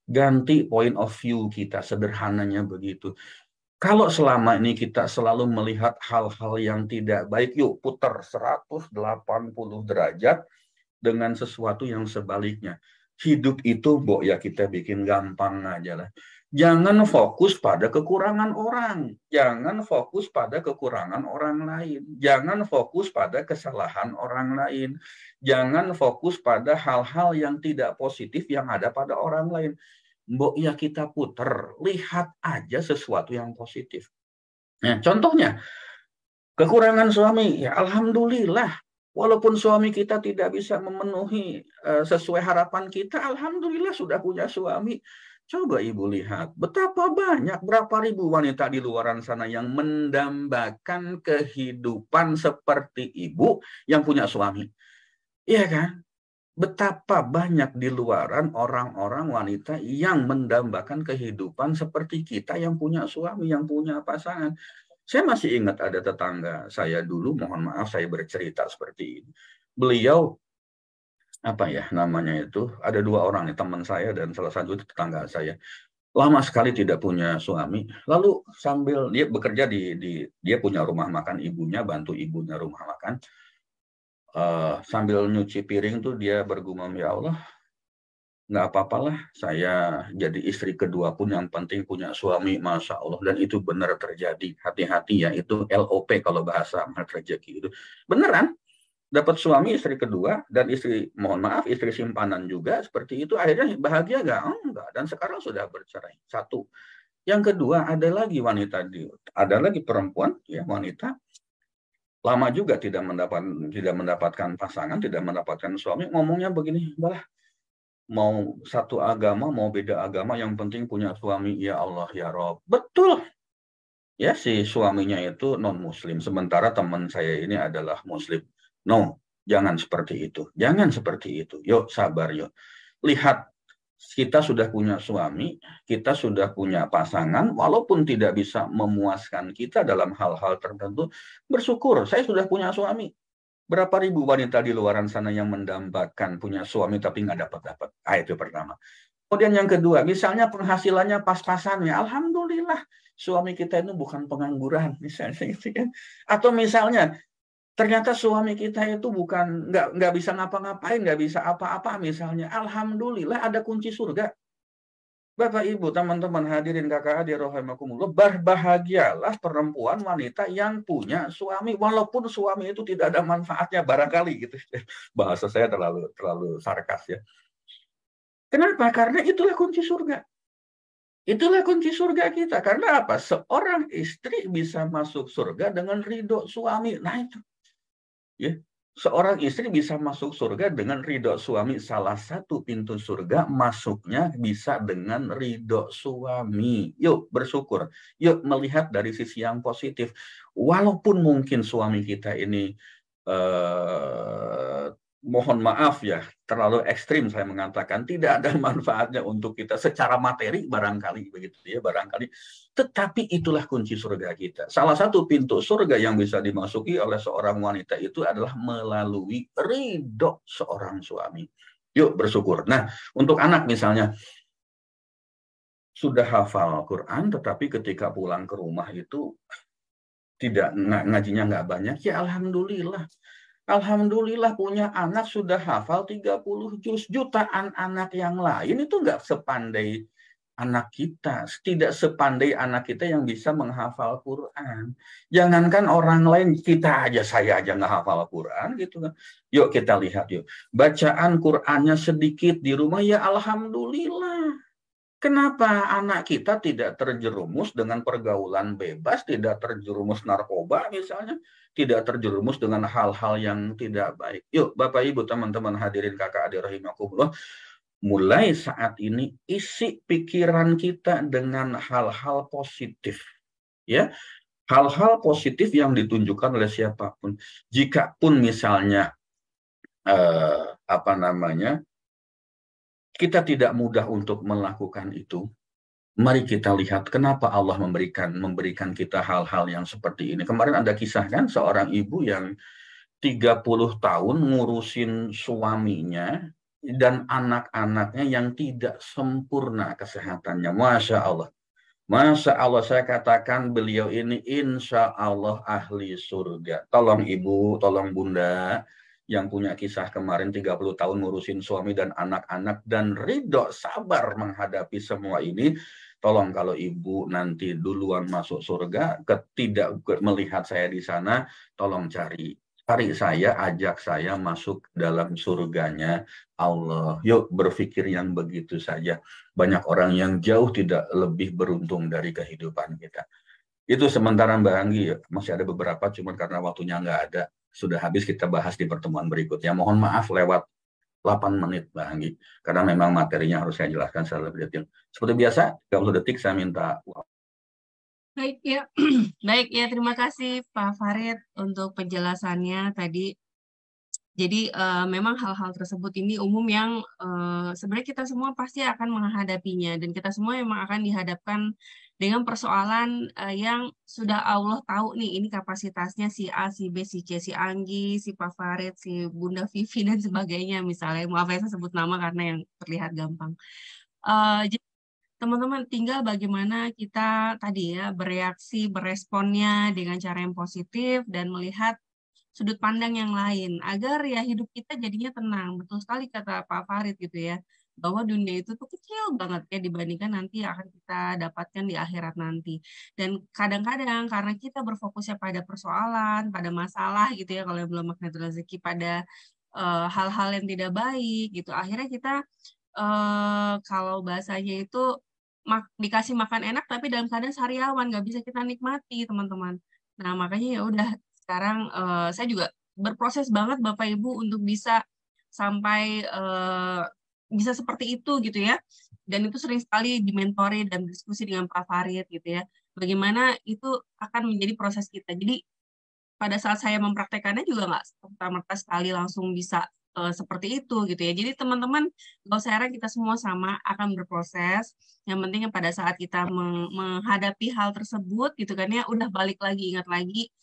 Speaker 4: ganti point of view kita, sederhananya begitu. Kalau selama ini kita selalu melihat hal-hal yang tidak baik, yuk putar 180 derajat dengan sesuatu yang sebaliknya. Hidup itu, Mbok, ya kita bikin gampang aja lah. Jangan fokus pada kekurangan orang. Jangan fokus pada kekurangan orang lain. Jangan fokus pada kesalahan orang lain. Jangan fokus pada hal-hal yang tidak positif yang ada pada orang lain. Mbok, ya kita puter, lihat aja sesuatu yang positif. Nah, contohnya, kekurangan suami, ya alhamdulillah. Walaupun suami kita tidak bisa memenuhi sesuai harapan kita, alhamdulillah sudah punya suami. Coba ibu lihat, betapa banyak, berapa ribu wanita di luar sana yang mendambakan kehidupan seperti ibu yang punya suami. Iya kan? Betapa banyak di luaran orang-orang wanita yang mendambakan kehidupan seperti kita yang punya suami, yang punya pasangan. Saya masih ingat ada tetangga saya dulu, mohon maaf saya bercerita seperti ini. Beliau, apa ya namanya itu, ada 2 orang nih, teman saya dan salah satu itu tetangga saya. Lama sekali tidak punya suami. Lalu sambil dia bekerja dia punya rumah makan ibunya, bantu ibunya rumah makan. Sambil nyuci piring tuh dia bergumam, ya Allah, nggak apa-apalah saya jadi istri kedua pun yang penting punya suami, Masya Allah. Dan itu benar terjadi. Hati-hati ya, itu LOP kalau bahasa rezeki itu. Beneran, dapat suami istri kedua dan istri, mohon maaf, istri simpanan juga seperti itu. Akhirnya bahagia nggak? Enggak. Dan sekarang sudah bercerai. 1. Yang kedua, ada lagi perempuan, ya wanita, lama juga tidak mendapatkan pasangan, tidak mendapatkan suami, ngomongnya begini, balah, mau satu agama, mau beda agama, yang penting punya suami, ya Allah, ya Rob. Betul. Ya, si suaminya itu non-muslim, sementara teman saya ini adalah muslim. No, jangan seperti itu. Jangan seperti itu. Yuk, sabar, yuk. Lihat, kita sudah punya suami, kita sudah punya pasangan, walaupun tidak bisa memuaskan kita dalam hal-hal tertentu, bersyukur, saya sudah punya suami. Berapa ribu wanita di luar sana yang mendambakan punya suami tapi nggak dapat-dapat. Itu pertama. Kemudian yang kedua, misalnya penghasilannya pas-pasannya, alhamdulillah suami kita itu bukan pengangguran, misalnya gitu kan. Atau misalnya ternyata suami kita itu bukan nggak bisa ngapa-ngapain, nggak bisa apa-apa misalnya. Alhamdulillah ada kunci surga. Bapak, Ibu, teman-teman hadirin kakak adik rahimakumullah, berbahagialah perempuan wanita yang punya suami, walaupun suami itu tidak ada manfaatnya barangkali gitu. Bahasa saya terlalu sarkas ya. Kenapa? Karena itulah kunci surga. Itulah kunci surga kita. Karena apa? Seorang istri bisa masuk surga dengan ridho suami. Nah itu. Ya, seorang istri bisa masuk surga dengan ridho suami. Salah satu pintu surga masuknya bisa dengan ridho suami. Yuk bersyukur. Yuk melihat dari sisi yang positif. Walaupun mungkin suami kita ini mohon maaf ya, terlalu ekstrim saya mengatakan, tidak ada manfaatnya untuk kita secara materi barangkali begitu ya, barangkali. Tetapi itulah kunci surga kita. Salah satu pintu surga yang bisa dimasuki oleh seorang wanita itu adalah melalui ridho seorang suami. Yuk bersyukur. Nah, untuk anak misalnya sudah hafal Quran, tetapi ketika pulang ke rumah itu tidak ngajinya nggak banyak, ya alhamdulillah. Alhamdulillah punya anak sudah hafal 30 juz. Jutaan anak yang lain itu nggak sepandai anak kita. Tidak sepandai anak kita yang bisa menghafal Quran. Jangankan orang lain, kita aja, saya aja nggak hafal Quran gitu kan. Yuk kita lihat yuk. Bacaan Qurannya sedikit di rumah, ya alhamdulillah. Kenapa anak kita tidak terjerumus dengan pergaulan bebas, tidak terjerumus narkoba misalnya, tidak terjerumus dengan hal-hal yang tidak baik. Yuk Bapak Ibu teman-teman hadirin kakak adik rahimakumullah, mulai saat ini isi pikiran kita dengan hal-hal positif. Ya, hal-hal positif yang ditunjukkan oleh siapapun. Jikapun misalnya apa namanya, kita tidak mudah untuk melakukan itu. Mari kita lihat kenapa Allah memberikan kita hal-hal yang seperti ini. Kemarin ada kisah kan seorang ibu yang 30 tahun ngurusin suaminya dan anak-anaknya yang tidak sempurna kesehatannya. Masya Allah. Masya Allah, saya katakan beliau ini insya Allah ahli surga. Tolong ibu, tolong bunda, yang punya kisah kemarin 30 tahun ngurusin suami dan anak-anak dan ridho sabar menghadapi semua ini. Tolong kalau ibu nanti duluan masuk surga, tidak melihat saya di sana, tolong cari saya, ajak saya masuk dalam surganya Allah. Yuk berpikir yang begitu saja. Banyak orang yang jauh tidak lebih beruntung dari kehidupan kita. Itu sementara Mbak Anggi, masih ada beberapa, cuman karena waktunya nggak ada. Sudah habis, kita bahas di pertemuan berikutnya. Mohon maaf lewat 8 menit Mbak Anggi, karena memang materinya harus saya jelaskan secara lebih detail. Seperti biasa, 30 detik saya minta.
Speaker 1: Baik ya, baik ya. Terima kasih Pak Farid untuk penjelasannya tadi. Jadi memang hal-hal tersebut ini umum yang sebenarnya kita semua pasti akan menghadapinya dan kita semua memang akan dihadapkan dengan persoalan yang sudah Allah tahu nih ini kapasitasnya si A, si B, si C, si Anggi, si Pak Farid, si Bunda Vivi dan sebagainya misalnya. Maaf ya saya sebut nama karena yang terlihat gampang. Jadi teman-teman tinggal bagaimana kita tadi ya bereaksi, beresponnya dengan cara yang positif dan melihat sudut pandang yang lain agar ya hidup kita jadinya tenang. Betul sekali kata Pak Farid gitu ya, bahwa dunia itu tuh kecil banget ya dibandingkan nanti yang akan kita dapatkan di akhirat nanti. Dan kadang-kadang karena kita berfokusnya pada persoalan, pada masalah gitu ya, kalau yang belum magnetul rezeki, pada hal-hal yang tidak baik gitu, akhirnya kita kalau bahasanya itu dikasih makan enak tapi dalam keadaan sariawan nggak bisa kita nikmati teman-teman. Nah makanya ya udah sekarang saya juga berproses banget Bapak Ibu untuk bisa sampai bisa seperti itu gitu ya. Dan itu sering sekali dimentori dan diskusi dengan Pak Farid gitu ya. Bagaimana itu akan menjadi proses kita. Jadi pada saat saya mempraktekannya juga nggak serta-merta sekali langsung bisa seperti itu gitu ya. Jadi teman-teman nggak usah heran kita semua sama akan berproses. Yang penting pada saat kita menghadapi hal tersebut gitu kan ya, udah balik lagi ingat lagi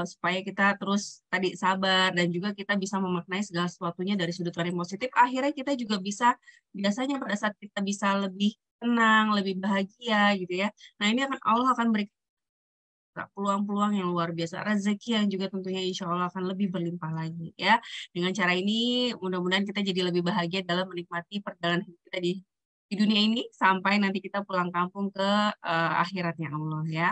Speaker 1: supaya kita terus tadi sabar dan juga kita bisa memaknai segala sesuatunya dari sudut pandang positif. Akhirnya kita juga bisa biasanya pada saat kita bisa lebih tenang, lebih bahagia gitu ya. Nah ini akan Allah akan berikan peluang-peluang yang luar biasa, rezeki yang juga tentunya insya Allah akan lebih berlimpah lagi ya. Dengan cara ini mudah-mudahan kita jadi lebih bahagia dalam menikmati perjalanan hidup kita di dunia ini sampai nanti kita pulang kampung ke akhiratnya Allah ya.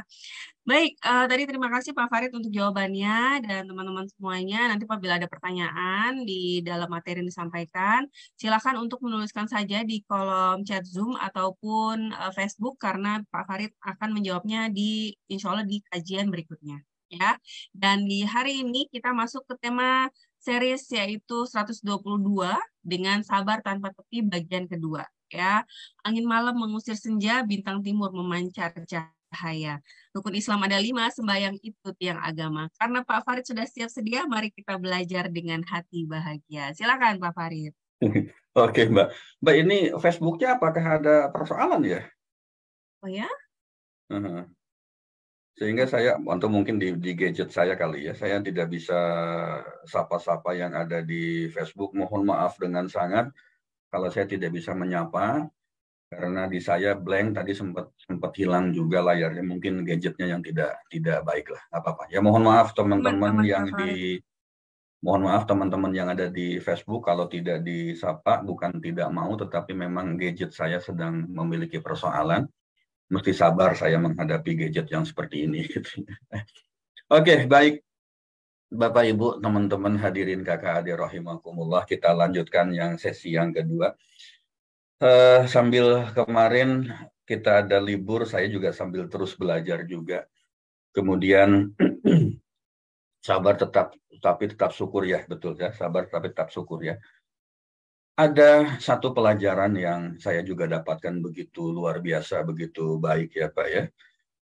Speaker 1: Baik, tadi terima kasih Pak Farid untuk jawabannya dan teman-teman semuanya. Nanti apabila ada pertanyaan di dalam materi yang disampaikan, silakan untuk menuliskan saja di kolom chat Zoom ataupun Facebook karena Pak Farid akan menjawabnya insya Allah di kajian berikutnya. Ya. Dan di hari ini kita masuk ke tema series yaitu 122 dengan sabar tanpa tepi bagian kedua. Ya, angin malam mengusir senja, bintang timur memancar cahaya. Rukun Islam ada 5, sembahyang itu tiang agama. Karena Pak Farid sudah siap sedia, mari kita belajar dengan hati bahagia. Silakan Pak Farid.
Speaker 4: Oke Mbak. Mbak ini Facebooknya apakah ada persoalan ya?
Speaker 1: Oh ya?
Speaker 4: Sehingga saya, atau mungkin di gadget saya kali ya, saya tidak bisa sapa-sapa yang ada di Facebook. Mohon maaf dengan sangat kalau saya tidak bisa menyapa. Karena di saya blank tadi sempat hilang juga layarnya, mungkin gadgetnya yang tidak baik lah, apa-apa. Ya mohon maaf teman-teman yang ada di Facebook kalau tidak disapa, bukan tidak mau, tetapi memang gadget saya sedang memiliki persoalan. Mesti sabar saya menghadapi gadget yang seperti ini. Oke, baik. Bapak Ibu, teman-teman hadirin kakak adik rahimakumullah, kita lanjutkan yang sesi yang kedua. Sambil kemarin kita ada libur, saya juga sambil terus belajar juga. Kemudian sabar tapi tetap syukur ya, betul ya, sabar tapi tetap syukur ya. Ada satu pelajaran yang saya juga dapatkan begitu luar biasa, begitu baik ya Pak ya.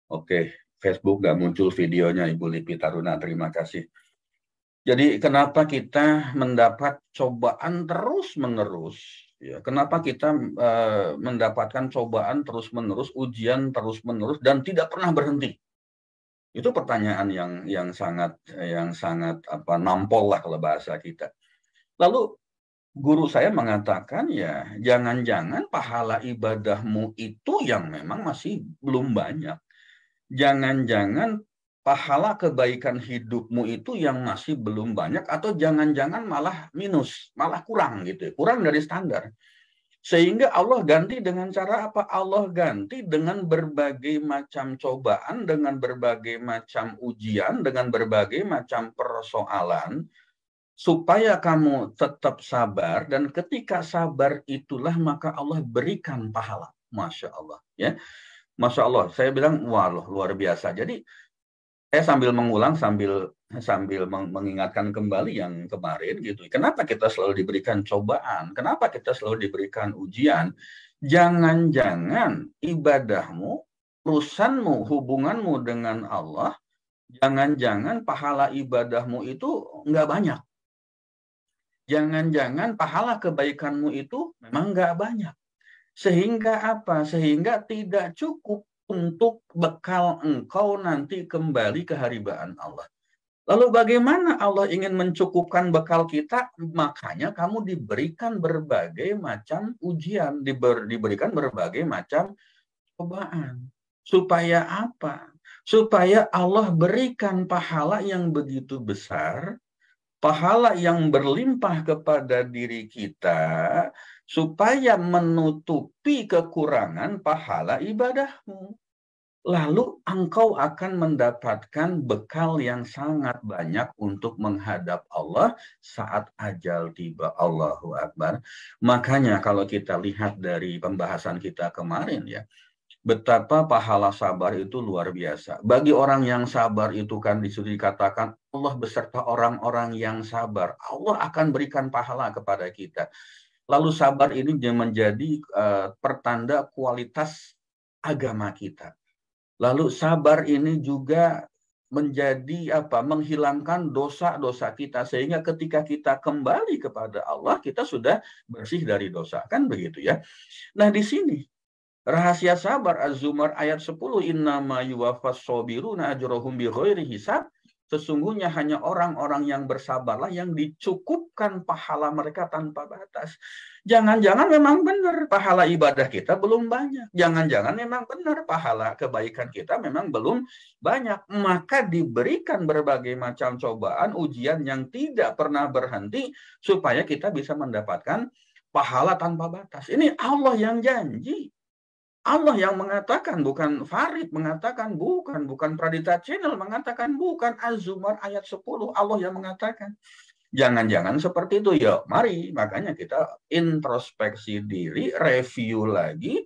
Speaker 4: Oke, Facebook nggak muncul videonya Ibu Lipi Taruna, terima kasih. Jadi kenapa kita mendapat cobaan terus-menerus? Ya, kenapa kita mendapatkan cobaan terus-menerus, ujian terus-menerus dan tidak pernah berhenti? Itu pertanyaan yang sangat nampol lah kalau bahasa kita. Lalu guru saya mengatakan ya jangan-jangan pahala ibadahmu itu yang memang masih belum banyak. Jangan-jangan pahala kebaikan hidupmu itu yang masih belum banyak, atau jangan-jangan malah minus, malah kurang gitu, kurang dari standar. Sehingga Allah ganti dengan cara apa? Allah ganti dengan berbagai macam cobaan, dengan berbagai macam ujian, dengan berbagai macam persoalan, supaya kamu tetap sabar, dan ketika sabar itulah maka Allah berikan pahala. Masya Allah, ya. Masya Allah, saya bilang, wah luar biasa. Jadi, saya sambil mengulang, sambil mengingatkan kembali yang kemarin gitu. Kenapa kita selalu diberikan cobaan? Kenapa kita selalu diberikan ujian? Jangan-jangan ibadahmu, urusanmu, hubunganmu dengan Allah, jangan-jangan pahala ibadahmu itu nggak banyak. Jangan-jangan pahala kebaikanmu itu memang nggak banyak. Sehingga apa? Sehingga tidak cukup untuk bekal engkau nanti kembali ke haribaan Allah. Lalu bagaimana Allah ingin mencukupkan bekal kita? Makanya kamu diberikan berbagai macam ujian, diberikan berbagai macam cobaan. Supaya apa? Supaya Allah berikan pahala yang begitu besar, pahala yang berlimpah kepada diri kita, supaya menutupi kekurangan pahala ibadahmu. Lalu engkau akan mendapatkan bekal yang sangat banyak untuk menghadap Allah saat ajal tiba. Allahu Akbar. Makanya kalau kita lihat dari pembahasan kita kemarin ya, betapa pahala sabar itu luar biasa. Bagi orang yang sabar itu kan disuruh dikatakan Allah beserta orang-orang yang sabar. Allah akan berikan pahala kepada kita. Lalu sabar ini menjadi pertanda kualitas agama kita. Lalu sabar ini juga menjadi menghilangkan dosa-dosa kita, sehingga ketika kita kembali kepada Allah kita sudah bersih dari dosa, kan begitu ya. Nah di sini rahasia sabar Az-Zumar ayat 10, innama yuwaffas shobiruna ajrohum bighairi hisab. Sesungguhnya hanya orang-orang yang bersabarlah yang dicukupkan pahala mereka tanpa batas. Jangan-jangan memang benar pahala ibadah kita belum banyak. Jangan-jangan memang benar pahala kebaikan kita memang belum banyak. Maka diberikan berbagai macam cobaan, ujian yang tidak pernah berhenti supaya kita bisa mendapatkan pahala tanpa batas. Ini Allah yang janji. Allah yang mengatakan, bukan Farid mengatakan, bukan Pradita Channel mengatakan, bukan Az-Zumar ayat 10, Allah yang mengatakan. Jangan-jangan seperti itu ya. Mari, makanya kita introspeksi diri, review lagi,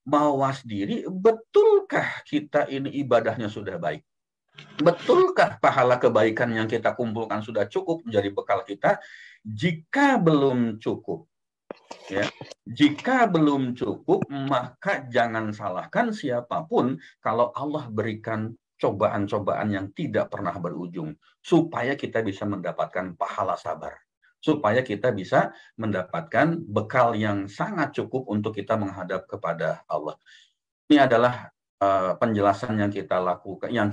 Speaker 4: mawas diri, betulkah kita ini ibadahnya sudah baik? Betulkah pahala kebaikan yang kita kumpulkan sudah cukup menjadi bekal kita? Jika belum cukup, ya, jika belum cukup, maka jangan salahkan siapapun kalau Allah berikan cobaan-cobaan yang tidak pernah berujung, supaya kita bisa mendapatkan pahala sabar, supaya kita bisa mendapatkan bekal yang sangat cukup untuk kita menghadap kepada Allah. Ini adalah penjelasan yang kita lakukan, yang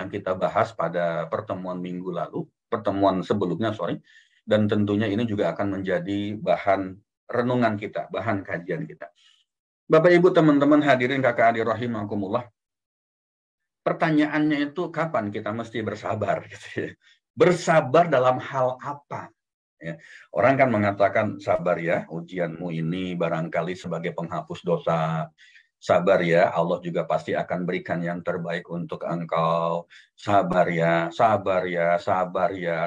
Speaker 4: kita bahas pada pertemuan minggu lalu, pertemuan sebelumnya, dan tentunya ini juga akan menjadi bahan renungan kita, bahan kajian kita. Bapak Ibu, teman-teman hadirin kakak adik rahimakumullah. Pertanyaannya itu kapan kita mesti bersabar gitu ya. Bersabar dalam hal apa? Ya. Orang kan mengatakan sabar ya, ujianmu ini barangkali sebagai penghapus dosa. Sabar ya, Allah juga pasti akan berikan yang terbaik untuk engkau. Sabar ya,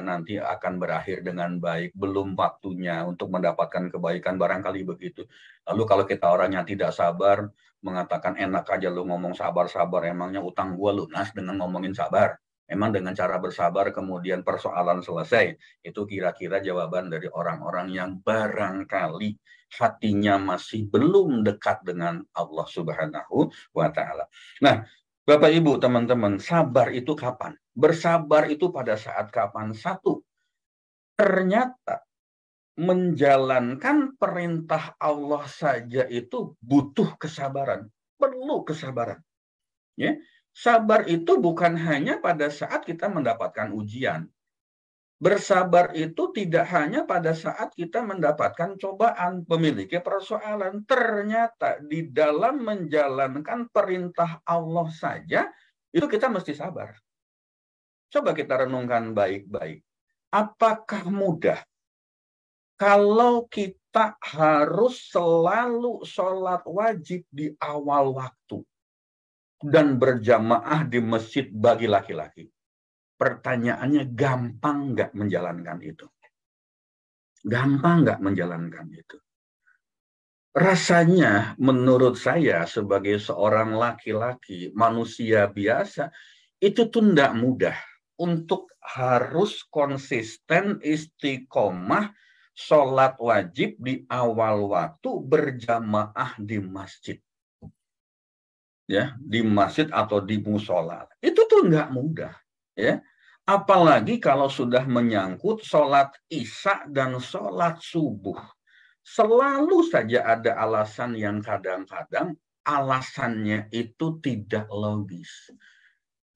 Speaker 4: nanti akan berakhir dengan baik. Belum waktunya untuk mendapatkan kebaikan, barangkali begitu. Lalu kalau kita orang yang tidak sabar, mengatakan enak aja lu ngomong sabar-sabar, emangnya utang gua lunas dengan ngomongin sabar? Memang dengan cara bersabar kemudian persoalan selesai. Itu kira-kira jawaban dari orang-orang yang barangkali hatinya masih belum dekat dengan Allah Subhanahu wa Ta'ala. Nah, Bapak Ibu, teman-teman, sabar itu kapan? Bersabar itu pada saat kapan? Satu, ternyata menjalankan perintah Allah saja itu butuh kesabaran, perlu kesabaran. Ya, sabar itu bukan hanya pada saat kita mendapatkan ujian. Bersabar itu tidak hanya pada saat kita mendapatkan cobaan, memiliki persoalan. Ternyata di dalam menjalankan perintah Allah saja, itu kita mesti sabar. Coba kita renungkan baik-baik. Apakah mudah kalau kita harus selalu sholat wajib di awal waktu dan berjamaah di masjid bagi laki-laki? Pertanyaannya, gampang nggak menjalankan itu? Gampang nggak menjalankan itu? Rasanya menurut saya sebagai seorang laki-laki, manusia biasa, itu tuh nggak mudah untuk harus konsisten istiqomah sholat wajib di awal waktu berjamaah di masjid. Ya, di masjid atau di musola. Itu tuh nggak mudah. Ya, apalagi kalau sudah menyangkut sholat isya dan sholat subuh. Selalu saja ada alasan yang kadang-kadang alasannya itu tidak logis.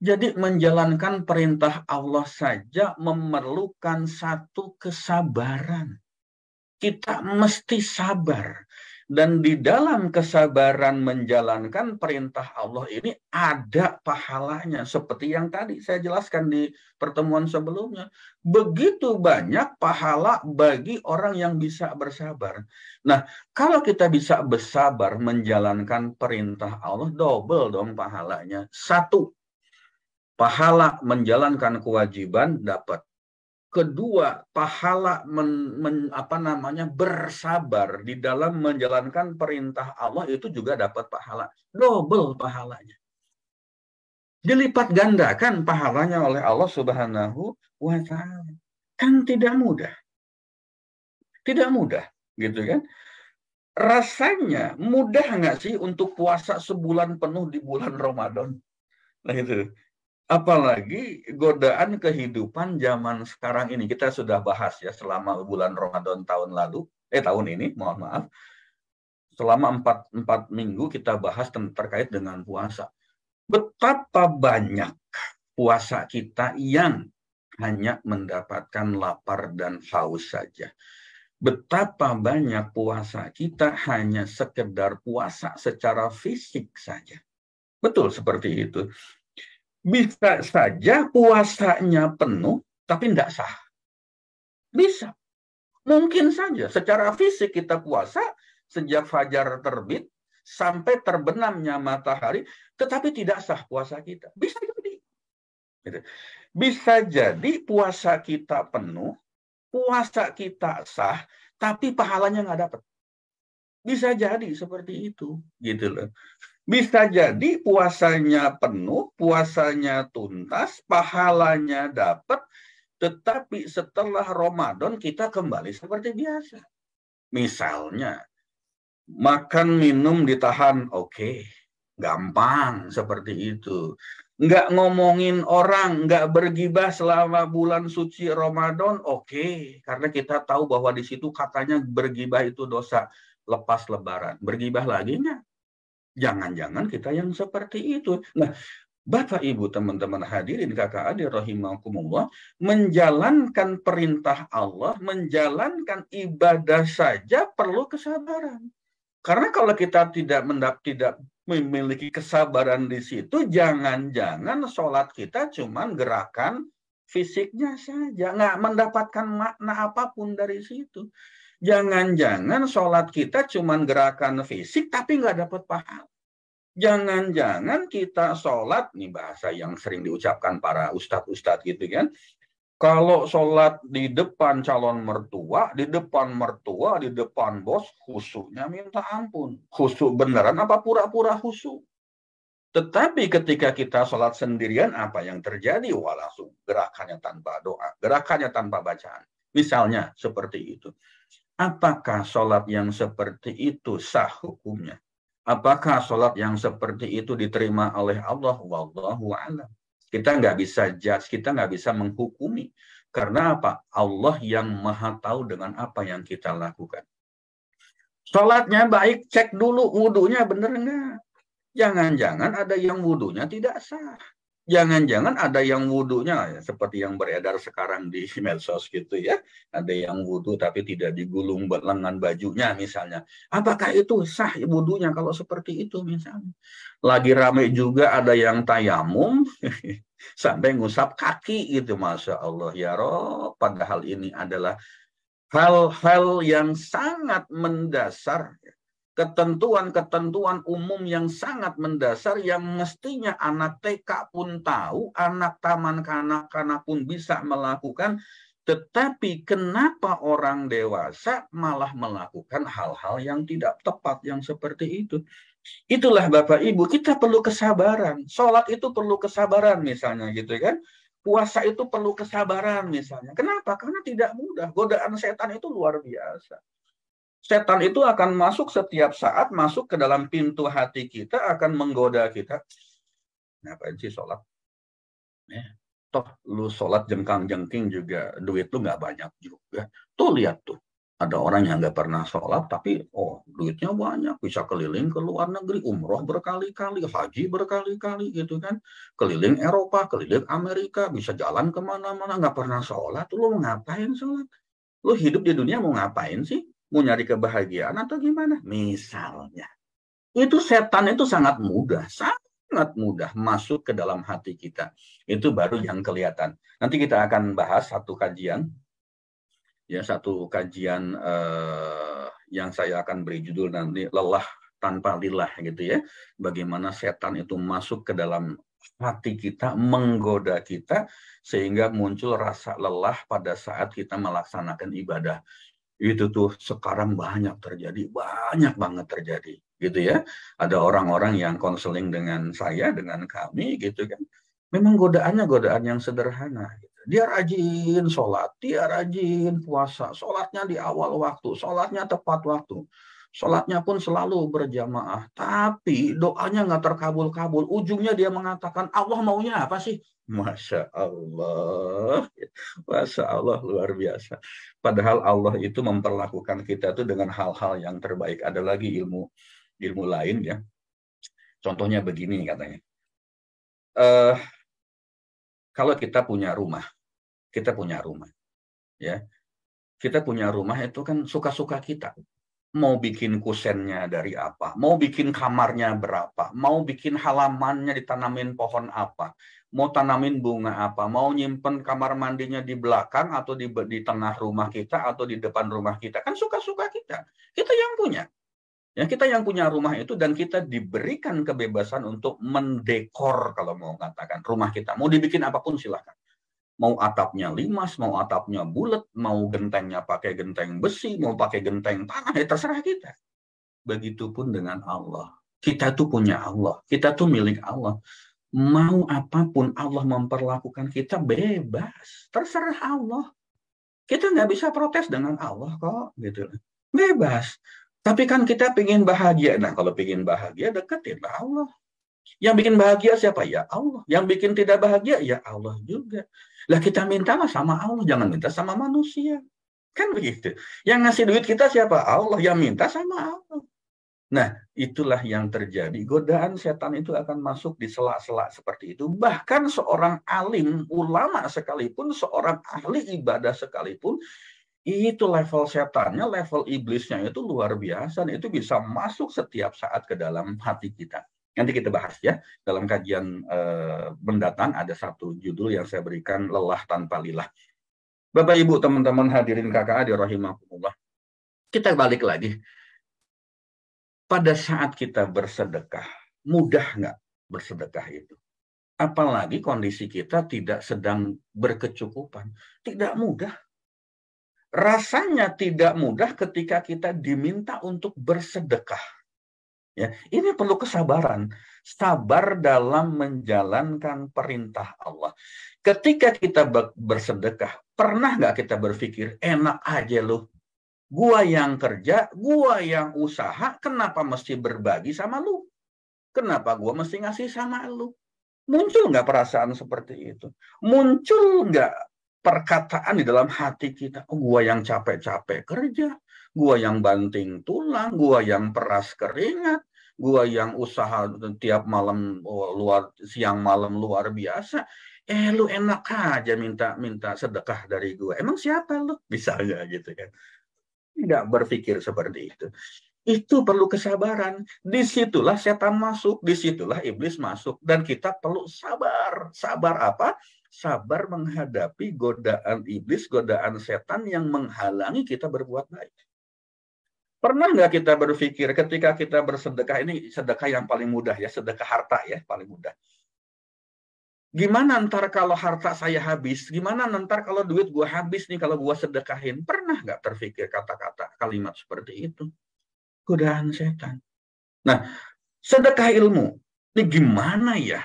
Speaker 4: Jadi menjalankan perintah Allah saja memerlukan satu kesabaran. Kita mesti sabar. Dan di dalam kesabaran menjalankan perintah Allah ini ada pahalanya. Seperti yang tadi saya jelaskan di pertemuan sebelumnya. Begitu banyak pahala bagi orang yang bisa bersabar. Nah, kalau kita bisa bersabar menjalankan perintah Allah, double dong pahalanya. Satu, pahala menjalankan kewajiban dapat. Kedua, pahala bersabar di dalam menjalankan perintah Allah itu juga dapat pahala. Double pahalanya. Dilipat gandakan pahalanya oleh Allah Subhanahu wa Ta'ala. Kan tidak mudah. Tidak mudah, gitu kan? Rasanya mudah nggak sih untuk puasa sebulan penuh di bulan Ramadan? Nah itu. Apalagi godaan kehidupan zaman sekarang ini. Kita sudah bahas ya selama bulan Ramadan tahun ini, mohon maaf. Selama 4 minggu kita bahas terkait dengan puasa. Betapa banyak puasa kita yang hanya mendapatkan lapar dan haus saja. Betapa banyak puasa kita hanya sekedar puasa secara fisik saja. Betul seperti itu. Bisa saja puasanya penuh, tapi tidak sah. Bisa. Mungkin saja. Secara fisik kita puasa sejak fajar terbit sampai terbenamnya matahari, tetapi tidak sah puasa kita. Bisa jadi. Bisa jadi puasa kita penuh, puasa kita sah, tapi pahalanya nggak dapat. Bisa jadi seperti itu. Gitu loh. Bisa jadi puasanya penuh, puasanya tuntas, pahalanya dapat, tetapi setelah Ramadan kita kembali seperti biasa. Misalnya, makan minum ditahan, oke, gampang seperti itu. Nggak ngomongin orang, nggak bergibah selama bulan suci Ramadan, oke, karena kita tahu bahwa di situ katanya bergibah itu dosa lepas lebaran. Bergibah lagi nggak? Jangan-jangan kita yang seperti itu. Nah, Bapak, Ibu, teman-teman hadirin, kakak adik rahimakumullah, menjalankan perintah Allah, menjalankan ibadah saja perlu kesabaran. Karena kalau kita tidak memiliki kesabaran di situ, jangan-jangan sholat kita cuma gerakan fisiknya saja, nggak mendapatkan makna apapun dari situ. Jangan-jangan sholat kita cuma gerakan fisik, tapi nggak dapat pahala. Jangan-jangan kita sholat, nih bahasa yang sering diucapkan para ustadz-ustadz gitu kan, kalau sholat di depan calon mertua, di depan bos, khusyuknya minta ampun. Khusyuk beneran apa pura-pura khusyuk? Tetapi ketika kita sholat sendirian, apa yang terjadi? Wah, langsung gerakannya tanpa doa, gerakannya tanpa bacaan. Misalnya seperti itu. Apakah sholat yang seperti itu sah hukumnya? Apakah sholat yang seperti itu diterima oleh Allah? Wallahu a'lam. Kita nggak bisa judge, kita nggak bisa menghukumi. Karena apa? Allah yang maha tahu dengan apa yang kita lakukan. Sholatnya baik, cek dulu wudhunya bener nggak. Jangan-jangan ada yang wudhunya tidak sah. Jangan-jangan ada yang wudhunya, ya, seperti yang beredar sekarang di medsos gitu ya. Ada yang wudhu tapi tidak digulung lengan bajunya misalnya. Apakah itu sah wudhunya kalau seperti itu misalnya? Lagi ramai juga ada yang tayamum sampai ngusap kaki gitu. Masya Allah ya Rob. Padahal ini adalah hal-hal yang sangat mendasar, ketentuan-ketentuan umum yang sangat mendasar yang mestinya anak TK pun tahu, anak taman kanak-kanak pun bisa melakukan, tetapi kenapa orang dewasa malah melakukan hal-hal yang tidak tepat yang seperti itu? Itulah Bapak Ibu, kita perlu kesabaran. Sholat itu perlu kesabaran misalnya gitu kan. Puasa itu perlu kesabaran misalnya. Kenapa? Karena tidak mudah. Godaan setan itu luar biasa. Setan itu akan masuk setiap saat, masuk ke dalam pintu hati kita, akan menggoda kita. Ngapain sih sholat? Toh lu sholat jengkang-jengking juga, duit lu nggak banyak juga. Tuh lihat tuh. Ada orang yang nggak pernah sholat, tapi duitnya banyak. Bisa keliling ke luar negeri, umroh berkali-kali, haji berkali-kali gitu kan. Keliling Eropa, keliling Amerika, bisa jalan kemana-mana, nggak pernah sholat. Lu mau ngapain sholat? Lu hidup di dunia mau ngapain sih? Mau nyari kebahagiaan atau gimana? Misalnya. Itu setan itu sangat mudah masuk ke dalam hati kita. Itu baru yang kelihatan. Nanti kita akan bahas satu kajian yang saya akan beri judul nanti lelah tanpa lillah gitu ya. Bagaimana setan itu masuk ke dalam hati kita, menggoda kita sehingga muncul rasa lelah pada saat kita melaksanakan ibadah. Itu tuh sekarang banyak banget terjadi gitu ya. Ada orang-orang yang konseling dengan saya, dengan kami gitu kan. Memang godaannya godaan yang sederhana. Dia rajin sholat, dia rajin puasa, sholatnya di awal waktu, sholatnya tepat waktu, sholatnya pun selalu berjamaah, tapi doanya nggak terkabul-kabul. Ujungnya dia mengatakan, Allah maunya apa sih? Masya Allah, Masya Allah, luar biasa. Padahal Allah itu memperlakukan kita itu dengan hal-hal yang terbaik. Ada lagi ilmu lain ya. Contohnya begini katanya. Kalau kita punya rumah, ya, kita punya rumah itu kan suka-suka kita. Mau bikin kusennya dari apa, mau bikin kamarnya berapa, mau bikin halamannya ditanamin pohon apa, mau tanamin bunga apa, mau nyimpen kamar mandinya di belakang atau di tengah rumah kita atau di depan rumah kita, kan suka-suka kita. Kita yang punya. Ya, kita yang punya rumah itu dan kita diberikan kebebasan untuk mendekor kalau mau katakan rumah kita. Mau dibikin apapun silahkan. Mau atapnya limas, mau atapnya bulat, mau gentengnya pakai genteng besi, mau pakai genteng tanah, ya terserah kita. Begitupun dengan Allah. Kita tuh punya Allah. Kita tuh milik Allah. Mau apapun Allah memperlakukan kita bebas. Terserah Allah. Kita nggak bisa protes dengan Allah kok. Gitu. Bebas. Tapi kan kita pengen bahagia. Nah, kalau pengen bahagia, deketin Allah. Yang bikin bahagia siapa? Ya Allah. Yang bikin tidak bahagia, ya Allah juga. Lah kita mintalah sama Allah, jangan minta sama manusia. Kan begitu. Yang ngasih duit kita siapa? Allah. Yang minta sama Allah. Nah, itulah yang terjadi. Godaan setan itu akan masuk di sela-sela seperti itu. Bahkan seorang alim, ulama sekalipun, seorang ahli ibadah sekalipun, itu level setannya, level iblisnya itu luar biasa. Itu bisa masuk setiap saat ke dalam hati kita. Nanti kita bahas ya. Dalam kajian mendatang ada satu judul yang saya berikan, lelah tanpa lillah. Bapak Ibu, teman-teman hadirin KKA dirahimahumullah. Kita balik lagi. Pada saat kita bersedekah, mudah nggak bersedekah itu? Apalagi kondisi kita tidak sedang berkecukupan. Tidak mudah. Rasanya tidak mudah ketika kita diminta untuk bersedekah. Ya, ini perlu kesabaran. Sabar dalam menjalankan perintah Allah. Ketika kita bersedekah, pernah nggak kita berpikir, enak aja loh. Gua yang kerja, gua yang usaha, kenapa mesti berbagi sama lu? Kenapa gua mesti ngasih sama lu? Muncul nggak perasaan seperti itu? Muncul nggak perkataan di dalam hati kita, oh, gua yang capek-capek kerja, gua yang banting tulang, gua yang peras keringat, gua yang usaha tiap malam siang malam luar biasa. Lu enak aja minta sedekah dari gua. Emang siapa lu? Misalnya gitu kan. Nggak berpikir seperti itu. Itu perlu kesabaran. Disitulah setan masuk, disitulah iblis masuk. Dan kita perlu sabar. Sabar apa? Sabar menghadapi godaan iblis, godaan setan yang menghalangi kita berbuat baik. Pernah nggak kita berpikir ketika kita bersedekah, ini sedekah yang paling mudah ya, sedekah harta ya, paling mudah. Gimana ntar kalau harta saya habis? Gimana ntar kalau duit gua habis nih kalau gua sedekahin? Pernah nggak terpikir kata-kata kalimat seperti itu? Godaan setan. Nah, sedekah ilmu. Ini gimana ya?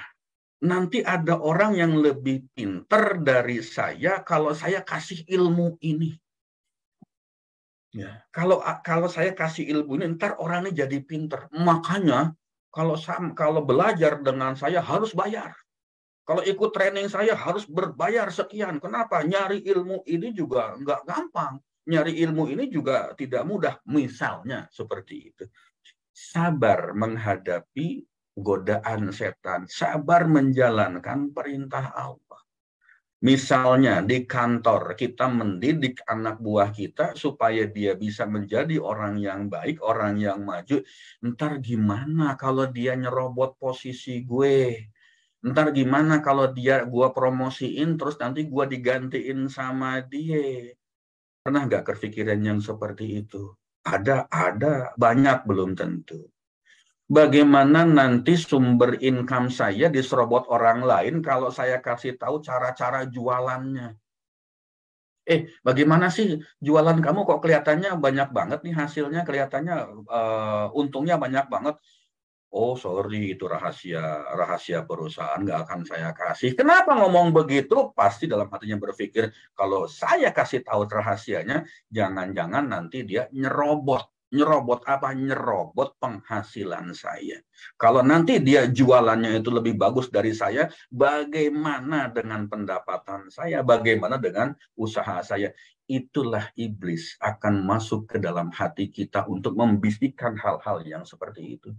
Speaker 4: Nanti ada orang yang lebih pinter dari saya kalau saya kasih ilmu ini. Ya, kalau saya kasih ilmu ini, ntar orang ini jadi pinter. Makanya kalau belajar dengan saya harus bayar. Kalau ikut training saya harus berbayar sekian. Kenapa? Nyari ilmu ini juga nggak gampang. Nyari ilmu ini juga tidak mudah. Misalnya seperti itu. Sabar menghadapi godaan setan. Sabar menjalankan perintah Allah. Misalnya di kantor kita mendidik anak buah kita supaya dia bisa menjadi orang yang baik, orang yang maju. Ntar gimana kalau dia nyerobot posisi gue? Ntar gimana kalau gue promosiin terus nanti gue digantiin sama dia? Pernah nggak kepikiran yang seperti itu? Ada, banyak belum tentu. Bagaimana nanti sumber income saya diserobot orang lain kalau saya kasih tahu cara-cara jualannya? Bagaimana sih jualan kamu kok kelihatannya banyak banget nih hasilnya, kelihatannya untungnya banyak banget. Oh, sorry, itu rahasia perusahaan, nggak akan saya kasih. Kenapa ngomong begitu? Pasti dalam hatinya berpikir, kalau saya kasih tahu rahasianya, jangan-jangan nanti dia nyerobot. Nyerobot apa? Nyerobot penghasilan saya. Kalau nanti dia jualannya itu lebih bagus dari saya, bagaimana dengan pendapatan saya? Bagaimana dengan usaha saya? Itulah iblis akan masuk ke dalam hati kita untuk membisikkan hal-hal yang seperti itu.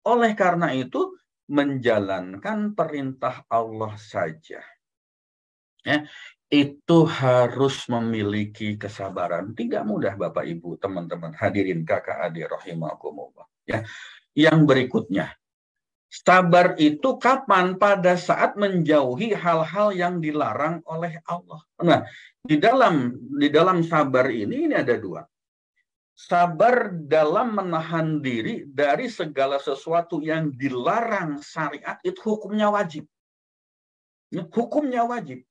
Speaker 4: Oleh karena itu, menjalankan perintah Allah saja. Ya, itu harus memiliki kesabaran. Tidak mudah Bapak Ibu, teman-teman, hadirin kakak adik rahimakumullah. Ya. Yang berikutnya, sabar itu kapan? Pada saat menjauhi hal-hal yang dilarang oleh Allah. Nah, di dalam sabar ini ada dua. Sabar dalam menahan diri dari segala sesuatu yang dilarang syariat, itu hukumnya wajib. Hukumnya wajib.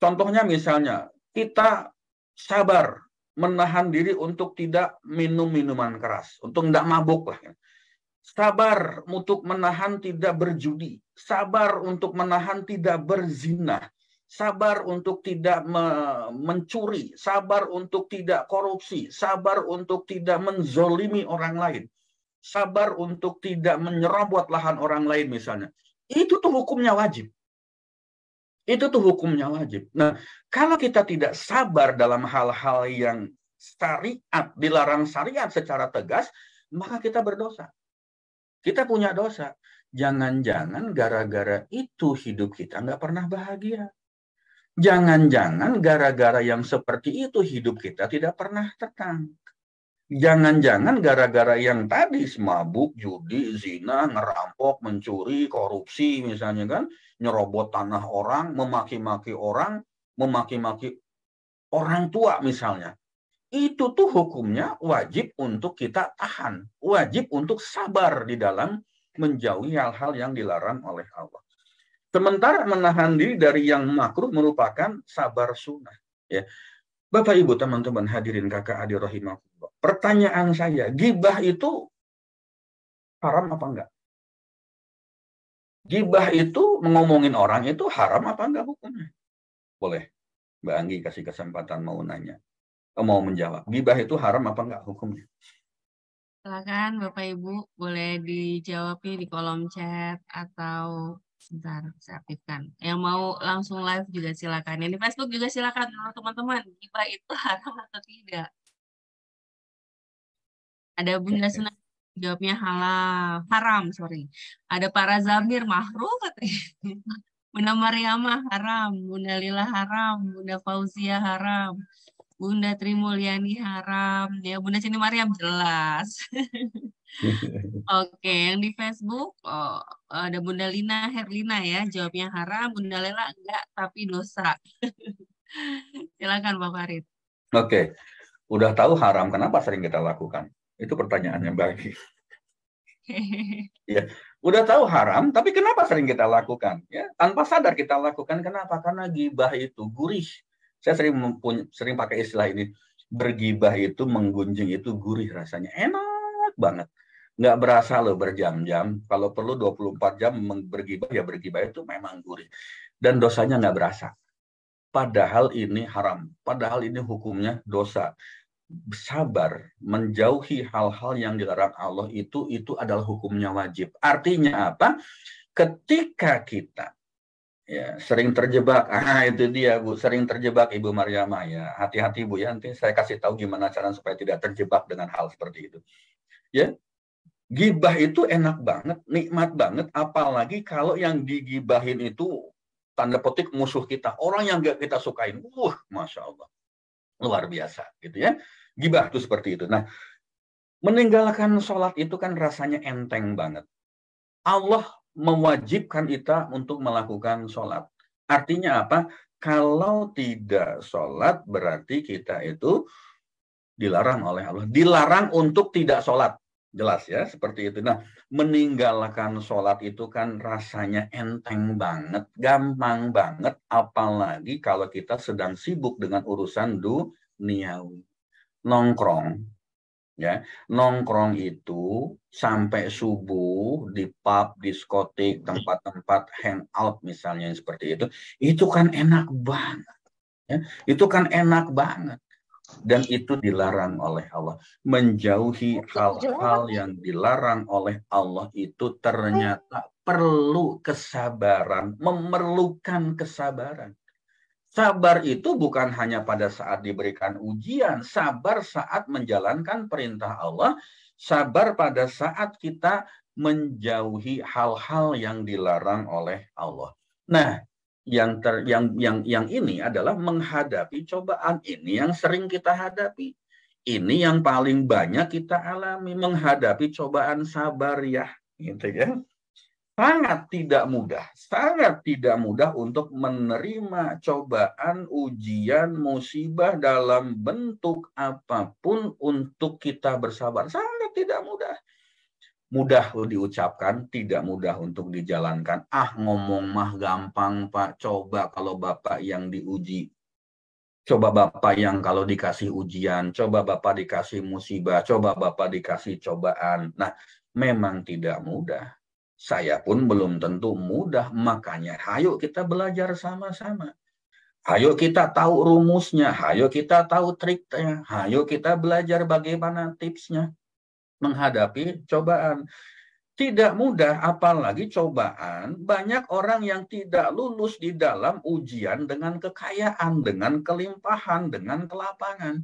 Speaker 4: Contohnya misalnya, kita sabar menahan diri untuk tidak minum minuman keras, untuk tidak mabuk lah. Sabar untuk menahan tidak berjudi. Sabar untuk menahan tidak berzina. Sabar untuk tidak mencuri, sabar untuk tidak korupsi, sabar untuk tidak menzolimi orang lain, sabar untuk tidak menyerobot lahan orang lain misalnya. Itu tuh hukumnya wajib. Itu tuh hukumnya wajib. Nah, kalau kita tidak sabar dalam hal-hal yang syariat, dilarang syariat secara tegas, maka kita berdosa. Kita punya dosa. Jangan-jangan gara-gara itu hidup kita nggak pernah bahagia. Jangan-jangan gara-gara yang seperti itu hidup kita tidak pernah tenang. Jangan-jangan gara-gara yang tadi mabuk, judi, zina, ngerampok, mencuri, korupsi misalnya kan, nyerobot tanah orang, memaki-maki orang tua misalnya. Itu tuh hukumnya wajib untuk kita tahan, wajib untuk sabar di dalam menjauhi hal-hal yang dilarang oleh Allah. Sementara menahan diri dari yang makruh merupakan sabar sunnah. Ya. Bapak Ibu teman-teman hadirin kakak adik rahimahullah. Pertanyaan saya, gibah itu haram apa enggak? Gibah itu ngomongin orang itu haram apa enggak hukumnya? Boleh. Mbak Anggi kasih kesempatan mau nanya. Mau menjawab. Gibah itu haram apa enggak hukumnya?
Speaker 1: Silakan Bapak Ibu boleh dijawab di kolom chat atau Sebentar, saya aktifkan. Yang mau langsung live juga silakan. Yang di Facebook juga silakan, teman-teman. Gibah itu haram atau tidak? Ada Bunda Sena jawabnya halal, haram, sorry. Ada para Zamir mahrum katanya. Bunda Mariamah haram, Bunda Lila haram, Bunda Fauzia haram, Bunda Trimulyani haram, ya Bunda Sini Mariam jelas. Oke, yang di Facebook ada Bunda Lina Herlina ya, jawabnya haram, Bunda Lela enggak, tapi dosa. Silakan Pak Farid.
Speaker 4: Oke, udah tahu haram, kenapa sering kita lakukan? Itu pertanyaan yang baik. Ya, udah tahu haram, tapi kenapa sering kita lakukan? Ya, tanpa sadar kita lakukan. Kenapa? Karena gibah itu gurih. Saya sering pakai istilah ini. Bergibah itu, menggunjing itu gurih rasanya. Enak banget. Nggak berasa loh berjam-jam. Kalau perlu 24 jam bergibah, ya bergibah itu memang gurih. Dan dosanya nggak berasa. Padahal ini haram. Padahal ini hukumnya dosa. Sabar menjauhi hal-hal yang dilarang Allah itu adalah hukumnya wajib. Artinya apa? Ketika kita ya sering terjebak, itu dia Bu, sering terjebak Ibu Mariamah ya. Hati-hati Bu ya, nanti saya kasih tahu gimana cara supaya tidak terjebak dengan hal seperti itu. Ya, gibah itu enak banget, nikmat banget, apalagi kalau yang digibahin itu tanda petik musuh kita, orang yang gak kita sukain. Masya Allah, luar biasa gitu ya. Gibah itu seperti itu. Nah, meninggalkan sholat itu kan rasanya enteng banget. Allah mewajibkan kita untuk melakukan sholat. Artinya apa? Kalau tidak sholat berarti kita itu dilarang oleh Allah. Dilarang untuk tidak sholat. Jelas ya, seperti itu. Nah, meninggalkan sholat itu kan rasanya enteng banget, gampang banget, apalagi kalau kita sedang sibuk dengan urusan duniawi. Nongkrong, ya, nongkrong itu sampai subuh di pub, diskotik, tempat-tempat hangout misalnya seperti itu kan enak banget, ya, itu kan enak banget. Dan itu dilarang oleh Allah. Menjauhi hal-hal yang dilarang oleh Allah itu ternyata perlu kesabaran, memerlukan kesabaran. Sabar itu bukan hanya pada saat diberikan ujian, sabar saat menjalankan perintah Allah, sabar pada saat kita menjauhi hal-hal yang dilarang oleh Allah. Nah, yang ini adalah menghadapi cobaan ini yang sering kita hadapi. Ini yang paling banyak kita alami, menghadapi cobaan sabar ya, gitu ya. Sangat tidak mudah untuk menerima cobaan, ujian, musibah dalam bentuk apapun untuk kita bersabar. Sangat tidak mudah. Mudah diucapkan, tidak mudah untuk dijalankan. Ngomong mah gampang, Pak. Coba kalau Bapak yang diuji. Coba Bapak yang kalau dikasih ujian. Coba Bapak dikasih musibah. Coba Bapak dikasih cobaan. Nah, memang tidak mudah. Saya pun belum tentu mudah, makanya ayo kita belajar sama-sama. Ayo kita tahu rumusnya, ayo kita tahu triknya, ayo kita belajar bagaimana tipsnya menghadapi cobaan. Tidak mudah, apalagi cobaan. Banyak orang yang tidak lulus di dalam ujian dengan kekayaan, dengan kelimpahan, dengan kelapangan.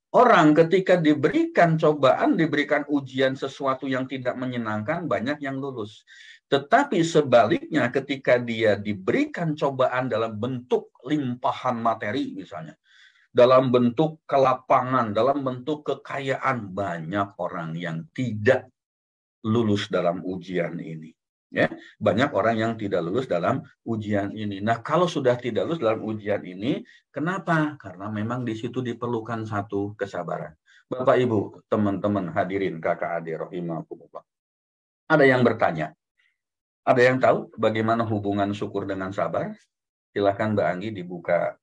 Speaker 4: Orang ketika diberikan cobaan, diberikan ujian sesuatu yang tidak menyenangkan, banyak yang lulus. Tetapi sebaliknya ketika dia diberikan cobaan dalam bentuk limpahan materi misalnya, dalam bentuk kelapangan, dalam bentuk kekayaan, banyak orang yang tidak lulus dalam ujian ini. Ya, banyak orang yang tidak lulus dalam ujian ini. Nah, kalau sudah tidak lulus dalam ujian ini, kenapa? Karena memang di situ diperlukan satu kesabaran. Bapak, Ibu, teman-teman hadirin, kakak adik, rahimahumullah. Ada yang bertanya, ada yang tahu bagaimana hubungan syukur dengan sabar? Silakan Mbak Anggi dibuka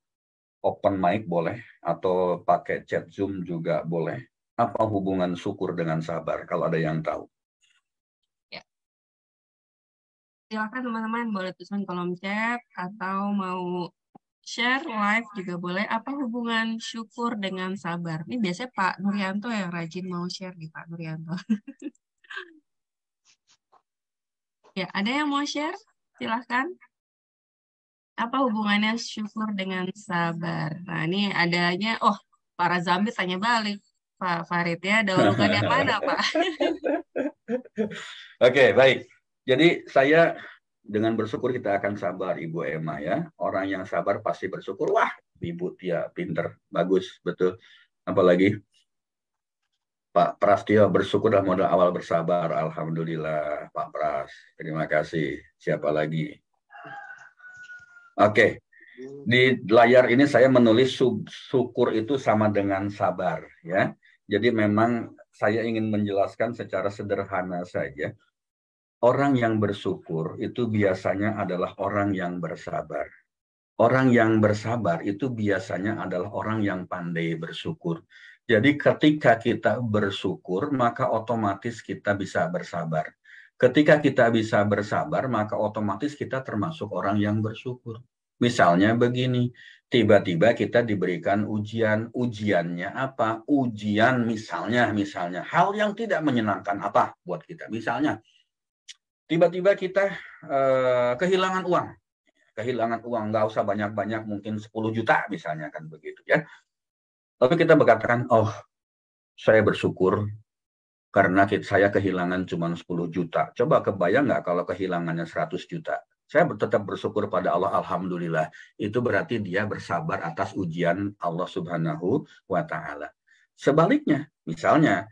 Speaker 4: open mic boleh, atau pakai chat Zoom juga boleh. Apa hubungan syukur dengan sabar? Kalau ada yang tahu.
Speaker 1: Silakan teman-teman boleh tulisan kolom chat atau mau share live juga boleh. Apa hubungan syukur dengan sabar? Ini biasanya Pak Nuryanto yang rajin mau share nih Pak Nuryanto. Ya, ada yang mau share? Silahkan. Apa hubungannya syukur dengan sabar? Nah, ini adanya, oh, para Zambi tanya balik. Pak Farid ya, dahulukan yang mana, Pak?
Speaker 4: Oke, baik. Jadi saya dengan bersyukur kita akan sabar, Ibu Emma ya. Orang yang sabar pasti bersyukur. Wah, Ibu Tia pinter, bagus, betul. Apalagi Pak Prastio bersyukur dalam modal awal bersabar. Alhamdulillah, Pak Pras. Terima kasih. Siapa lagi? Oke. Di layar ini saya menulis syukur itu sama dengan sabar ya. Jadi memang saya ingin menjelaskan secara sederhana saja. Orang yang bersyukur itu biasanya adalah orang yang bersabar. Orang yang bersabar itu biasanya adalah orang yang pandai bersyukur. Jadi ketika kita bersyukur, maka otomatis kita bisa bersabar. Ketika kita bisa bersabar, maka otomatis kita termasuk orang yang bersyukur. Misalnya begini, tiba-tiba kita diberikan ujian. Ujiannya apa? Ujian misalnya hal yang tidak menyenangkan apa buat kita. Misalnya, tiba-tiba kita kehilangan uang. Kehilangan uang, nggak usah banyak-banyak, mungkin 10 juta misalnya, kan begitu ya. Lalu kita berkatakan, oh, saya bersyukur karena saya kehilangan cuma 10 juta. Coba kebayang nggak kalau kehilangannya 100 juta? Saya tetap bersyukur pada Allah, Alhamdulillah. Itu berarti dia bersabar atas ujian Allah Subhanahu wa Ta'ala. Sebaliknya, misalnya,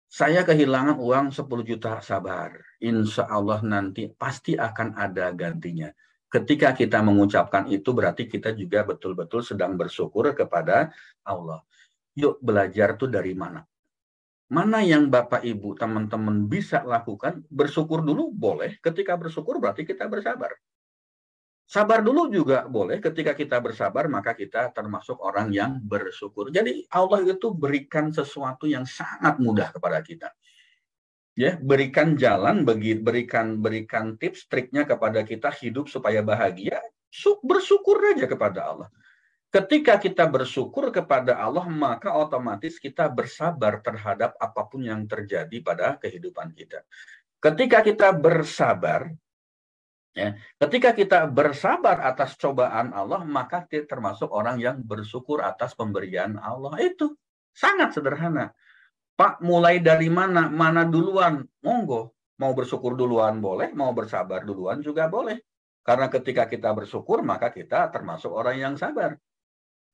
Speaker 4: saya kehilangan uang 10 juta, sabar. Insya Allah nanti pasti akan ada gantinya. Ketika kita mengucapkan itu, berarti kita juga betul-betul sedang bersyukur kepada Allah. Yuk belajar tuh dari mana? Mana yang Bapak, Ibu, teman-teman bisa lakukan? Bersyukur dulu boleh. Ketika bersyukur berarti kita bersabar. Sabar dulu juga boleh. Ketika kita bersabar, maka kita termasuk orang yang bersyukur. Jadi Allah itu berikan sesuatu yang sangat mudah kepada kita. Ya, berikan jalan, berikan tips, triknya kepada kita hidup supaya bahagia. Bersyukur aja kepada Allah. Ketika kita bersyukur kepada Allah, maka otomatis kita bersabar terhadap apapun yang terjadi pada kehidupan kita. Ketika kita bersabar, ya, ketika kita bersabar atas cobaan Allah, maka kita termasuk orang yang bersyukur atas pemberian Allah. Itu sangat sederhana. Pak, mulai dari mana? Mana duluan? Monggo. Mau bersyukur duluan boleh, mau bersabar duluan juga boleh. Karena ketika kita bersyukur, maka kita termasuk orang yang sabar.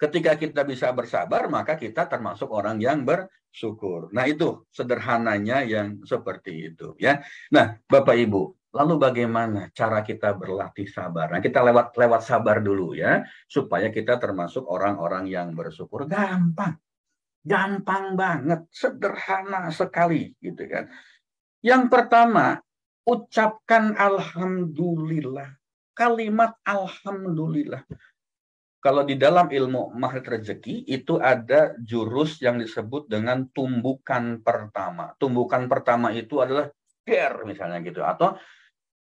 Speaker 4: Ketika kita bisa bersabar, maka kita termasuk orang yang bersyukur. Nah, itu sederhananya yang seperti itu ya. Nah, Bapak Ibu, lalu bagaimana cara kita berlatih sabar? Nah, kita lewat sabar dulu ya, supaya kita termasuk orang-orang yang bersyukur. Gampang banget, sederhana sekali gitu kan. Yang pertama, ucapkan alhamdulillah. Kalimat alhamdulillah. Kalau di dalam ilmu maghrib rezeki itu ada jurus yang disebut dengan tumbukan pertama. Tumbukan pertama itu adalah care misalnya gitu. Atau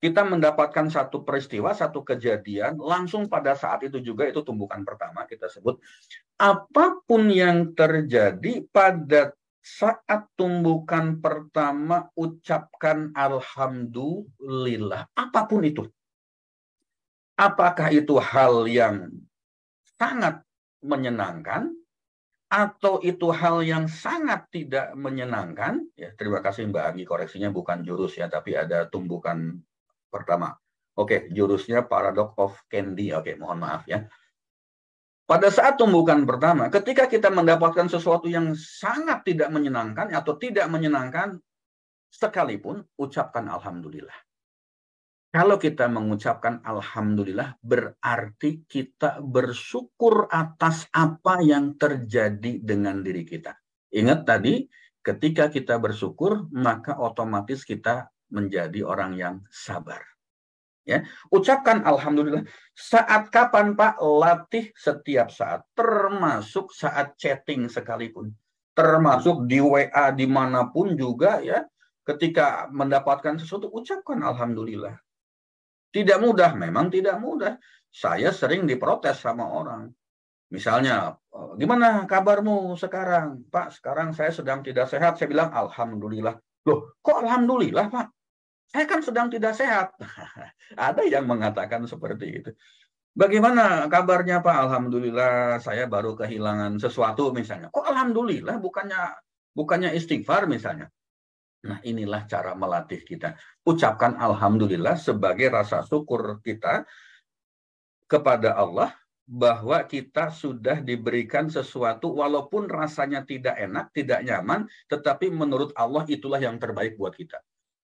Speaker 4: kita mendapatkan satu peristiwa, satu kejadian, langsung pada saat itu juga itu tumbukan pertama kita sebut. Apapun yang terjadi pada saat tumbukan pertama, ucapkan alhamdulillah. Apapun itu. Apakah itu hal yang sangat menyenangkan atau itu hal yang sangat tidak menyenangkan? Ya, terima kasih Mbak Agi, koreksinya bukan jurus ya, tapi ada tumbukan pertama. Oke, jurusnya paradox of candy. Oke, mohon maaf ya. Pada saat tumbukan pertama, ketika kita mendapatkan sesuatu yang sangat tidak menyenangkan atau tidak menyenangkan, sekalipun ucapkan alhamdulillah. Kalau kita mengucapkan alhamdulillah, berarti kita bersyukur atas apa yang terjadi dengan diri kita. Ingat tadi, ketika kita bersyukur, maka otomatis kita menjadi orang yang sabar. Ya, ucapkan alhamdulillah. Saat kapan Pak? Latih setiap saat, termasuk saat chatting sekalipun, termasuk di WA dimanapun juga ya. Ketika mendapatkan sesuatu, ucapkan alhamdulillah. Tidak mudah, memang tidak mudah. Saya sering diprotes sama orang. Misalnya, gimana kabarmu sekarang? Pak, sekarang saya sedang tidak sehat. Saya bilang, alhamdulillah. Loh, kok alhamdulillah Pak? Saya kan sedang tidak sehat. Ada yang mengatakan seperti itu. Bagaimana kabarnya Pak? Alhamdulillah saya baru kehilangan sesuatu misalnya. Kok alhamdulillah bukannya istighfar misalnya. Nah, inilah cara melatih kita. Ucapkan alhamdulillah sebagai rasa syukur kita kepada Allah bahwa kita sudah diberikan sesuatu walaupun rasanya tidak enak, tidak nyaman, tetapi menurut Allah itulah yang terbaik buat kita.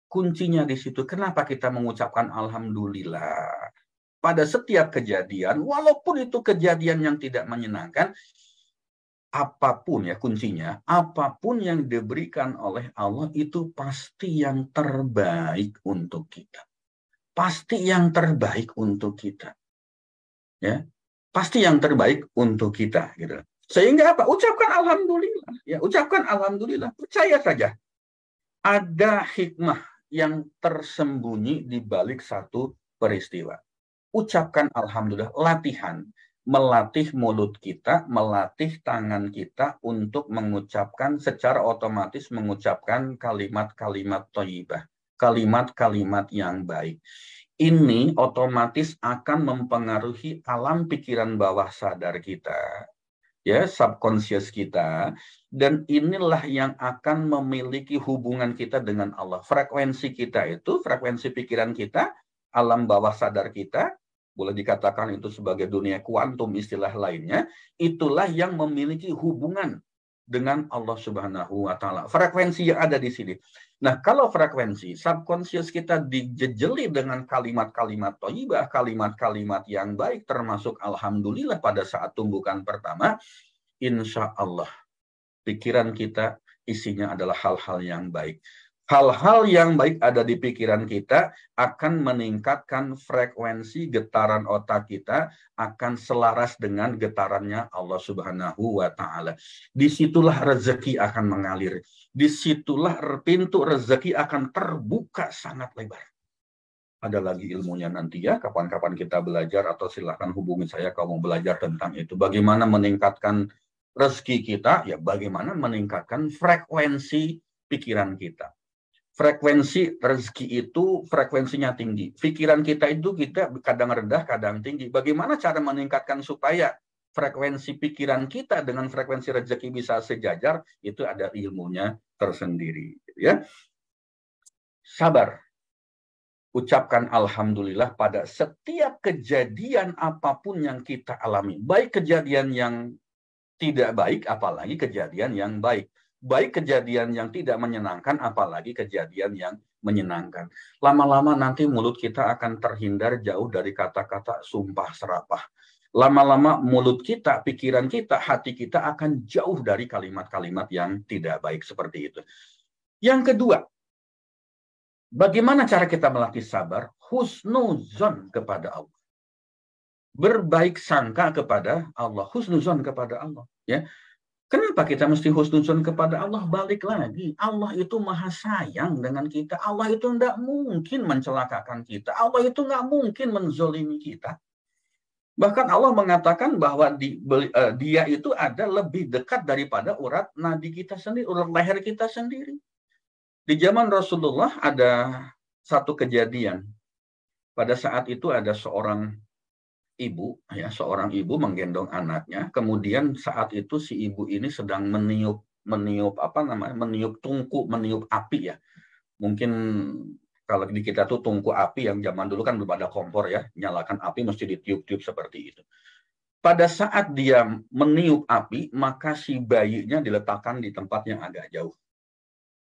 Speaker 4: Kuncinya di situ. Kenapa kita mengucapkan alhamdulillah? Pada setiap kejadian, walaupun itu kejadian yang tidak menyenangkan, apapun ya kuncinya, apapun yang diberikan oleh Allah itu pasti yang terbaik untuk kita. Pasti yang terbaik untuk kita. Ya, pasti yang terbaik untuk kita gitu. Sehingga apa? Ucapkan alhamdulillah. Ya, ucapkan alhamdulillah. Percaya saja. Ada hikmah yang tersembunyi di balik satu peristiwa. Ucapkan alhamdulillah, latihan. Melatih mulut kita, melatih tangan kita untuk mengucapkan secara otomatis mengucapkan kalimat-kalimat thayyibah, kalimat-kalimat yang baik. Ini otomatis akan mempengaruhi alam pikiran bawah sadar kita, ya, subconscious kita, dan inilah yang akan memiliki hubungan kita dengan Allah. Frekuensi kita itu, frekuensi pikiran kita, alam bawah sadar kita, boleh dikatakan itu sebagai dunia kuantum istilah lainnya, itulah yang memiliki hubungan dengan Allah Subhanahu wa Ta'ala. Frekuensi yang ada di sini. Nah, kalau frekuensi subconscious kita dijejeli dengan kalimat-kalimat thayyibah, kalimat-kalimat yang baik, termasuk alhamdulillah pada saat tumbukan pertama, insya Allah pikiran kita isinya adalah hal-hal yang baik. Hal-hal yang baik ada di pikiran kita akan meningkatkan frekuensi getaran otak kita, akan selaras dengan getarannya Allah Subhanahu wa Ta'ala. Disitulah rezeki akan mengalir. Disitulah pintu rezeki akan terbuka sangat lebar. Ada lagi ilmunya nanti ya, kapan-kapan kita belajar atau silahkan hubungi saya kalau mau belajar tentang itu. Bagaimana meningkatkan rezeki kita, ya bagaimana meningkatkan frekuensi pikiran kita. Frekuensi rezeki itu frekuensinya tinggi. Pikiran kita itu kita kadang rendah, kadang tinggi. Bagaimana cara meningkatkan supaya frekuensi pikiran kita dengan frekuensi rezeki bisa sejajar? Itu ada ilmunya tersendiri. Ya, sabar. Ucapkan alhamdulillah pada setiap kejadian apapun yang kita alami. Baik kejadian yang tidak baik, apalagi kejadian yang baik. Baik kejadian yang tidak menyenangkan, apalagi kejadian yang menyenangkan. Lama-lama nanti mulut kita akan terhindar jauh dari kata-kata sumpah serapah. Lama-lama mulut kita, pikiran kita, hati kita akan jauh dari kalimat-kalimat yang tidak baik seperti itu. Yang kedua, bagaimana cara kita melatih sabar? Husnuzon kepada Allah. Berbaik sangka kepada Allah, husnuzon kepada Allah. Ya, kenapa kita mesti husnuzon kepada Allah? Balik lagi, Allah itu maha sayang dengan kita. Allah itu tidak mungkin mencelakakan kita. Allah itu nggak mungkin menzolimi kita. Bahkan Allah mengatakan bahwa dia itu ada lebih dekat daripada urat nadi kita sendiri, urat leher kita sendiri. Di zaman Rasulullah ada satu kejadian. Pada saat itu ada seorang ibu, ya, seorang ibu menggendong anaknya. Kemudian saat itu si ibu ini sedang meniup tungku, meniup api ya. Mungkin kalau di kita tuh tungku api yang zaman dulu kan belum ada kompor ya, nyalakan api mesti ditiup-tiup seperti itu. Pada saat dia meniup api, maka si bayinya diletakkan di tempat yang agak jauh,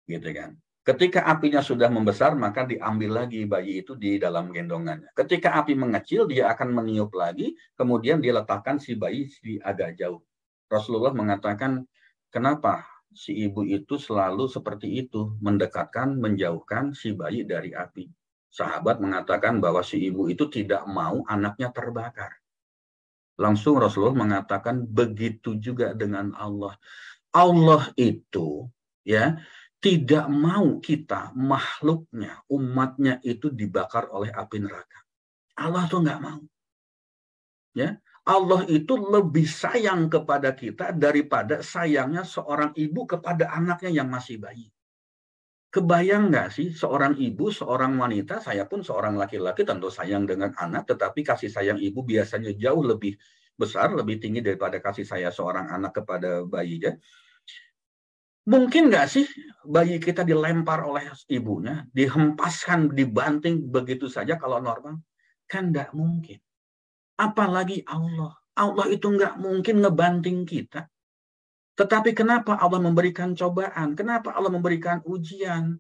Speaker 4: gitu kan. Ketika apinya sudah membesar, maka diambil lagi bayi itu di dalam gendongannya. Ketika api mengecil, dia akan meniup lagi, kemudian dia letakkan si bayi di agak jauh. Rasulullah mengatakan, kenapa si ibu itu selalu seperti itu, mendekatkan, menjauhkan si bayi dari api. Sahabat mengatakan bahwa si ibu itu tidak mau anaknya terbakar. Langsung Rasulullah mengatakan, begitu juga dengan Allah. Allah itu, ya, tidak mau kita, makhluknya, umatnya itu dibakar oleh api neraka. Allah tuh nggak mau. Ya, Allah itu lebih sayang kepada kita daripada sayangnya seorang ibu kepada anaknya yang masih bayi. Kebayang nggak sih seorang ibu, seorang wanita, saya pun seorang laki-laki tentu sayang dengan anak, tetapi kasih sayang ibu biasanya jauh lebih besar, lebih tinggi daripada kasih sayang seorang anak kepada bayinya. Mungkin nggak sih bayi kita dilempar oleh ibunya, dihempaskan, dibanting begitu saja kalau normal? Kan nggak mungkin. Apalagi Allah. Allah itu nggak mungkin ngebanting kita. Tetapi kenapa Allah memberikan cobaan? Kenapa Allah memberikan ujian?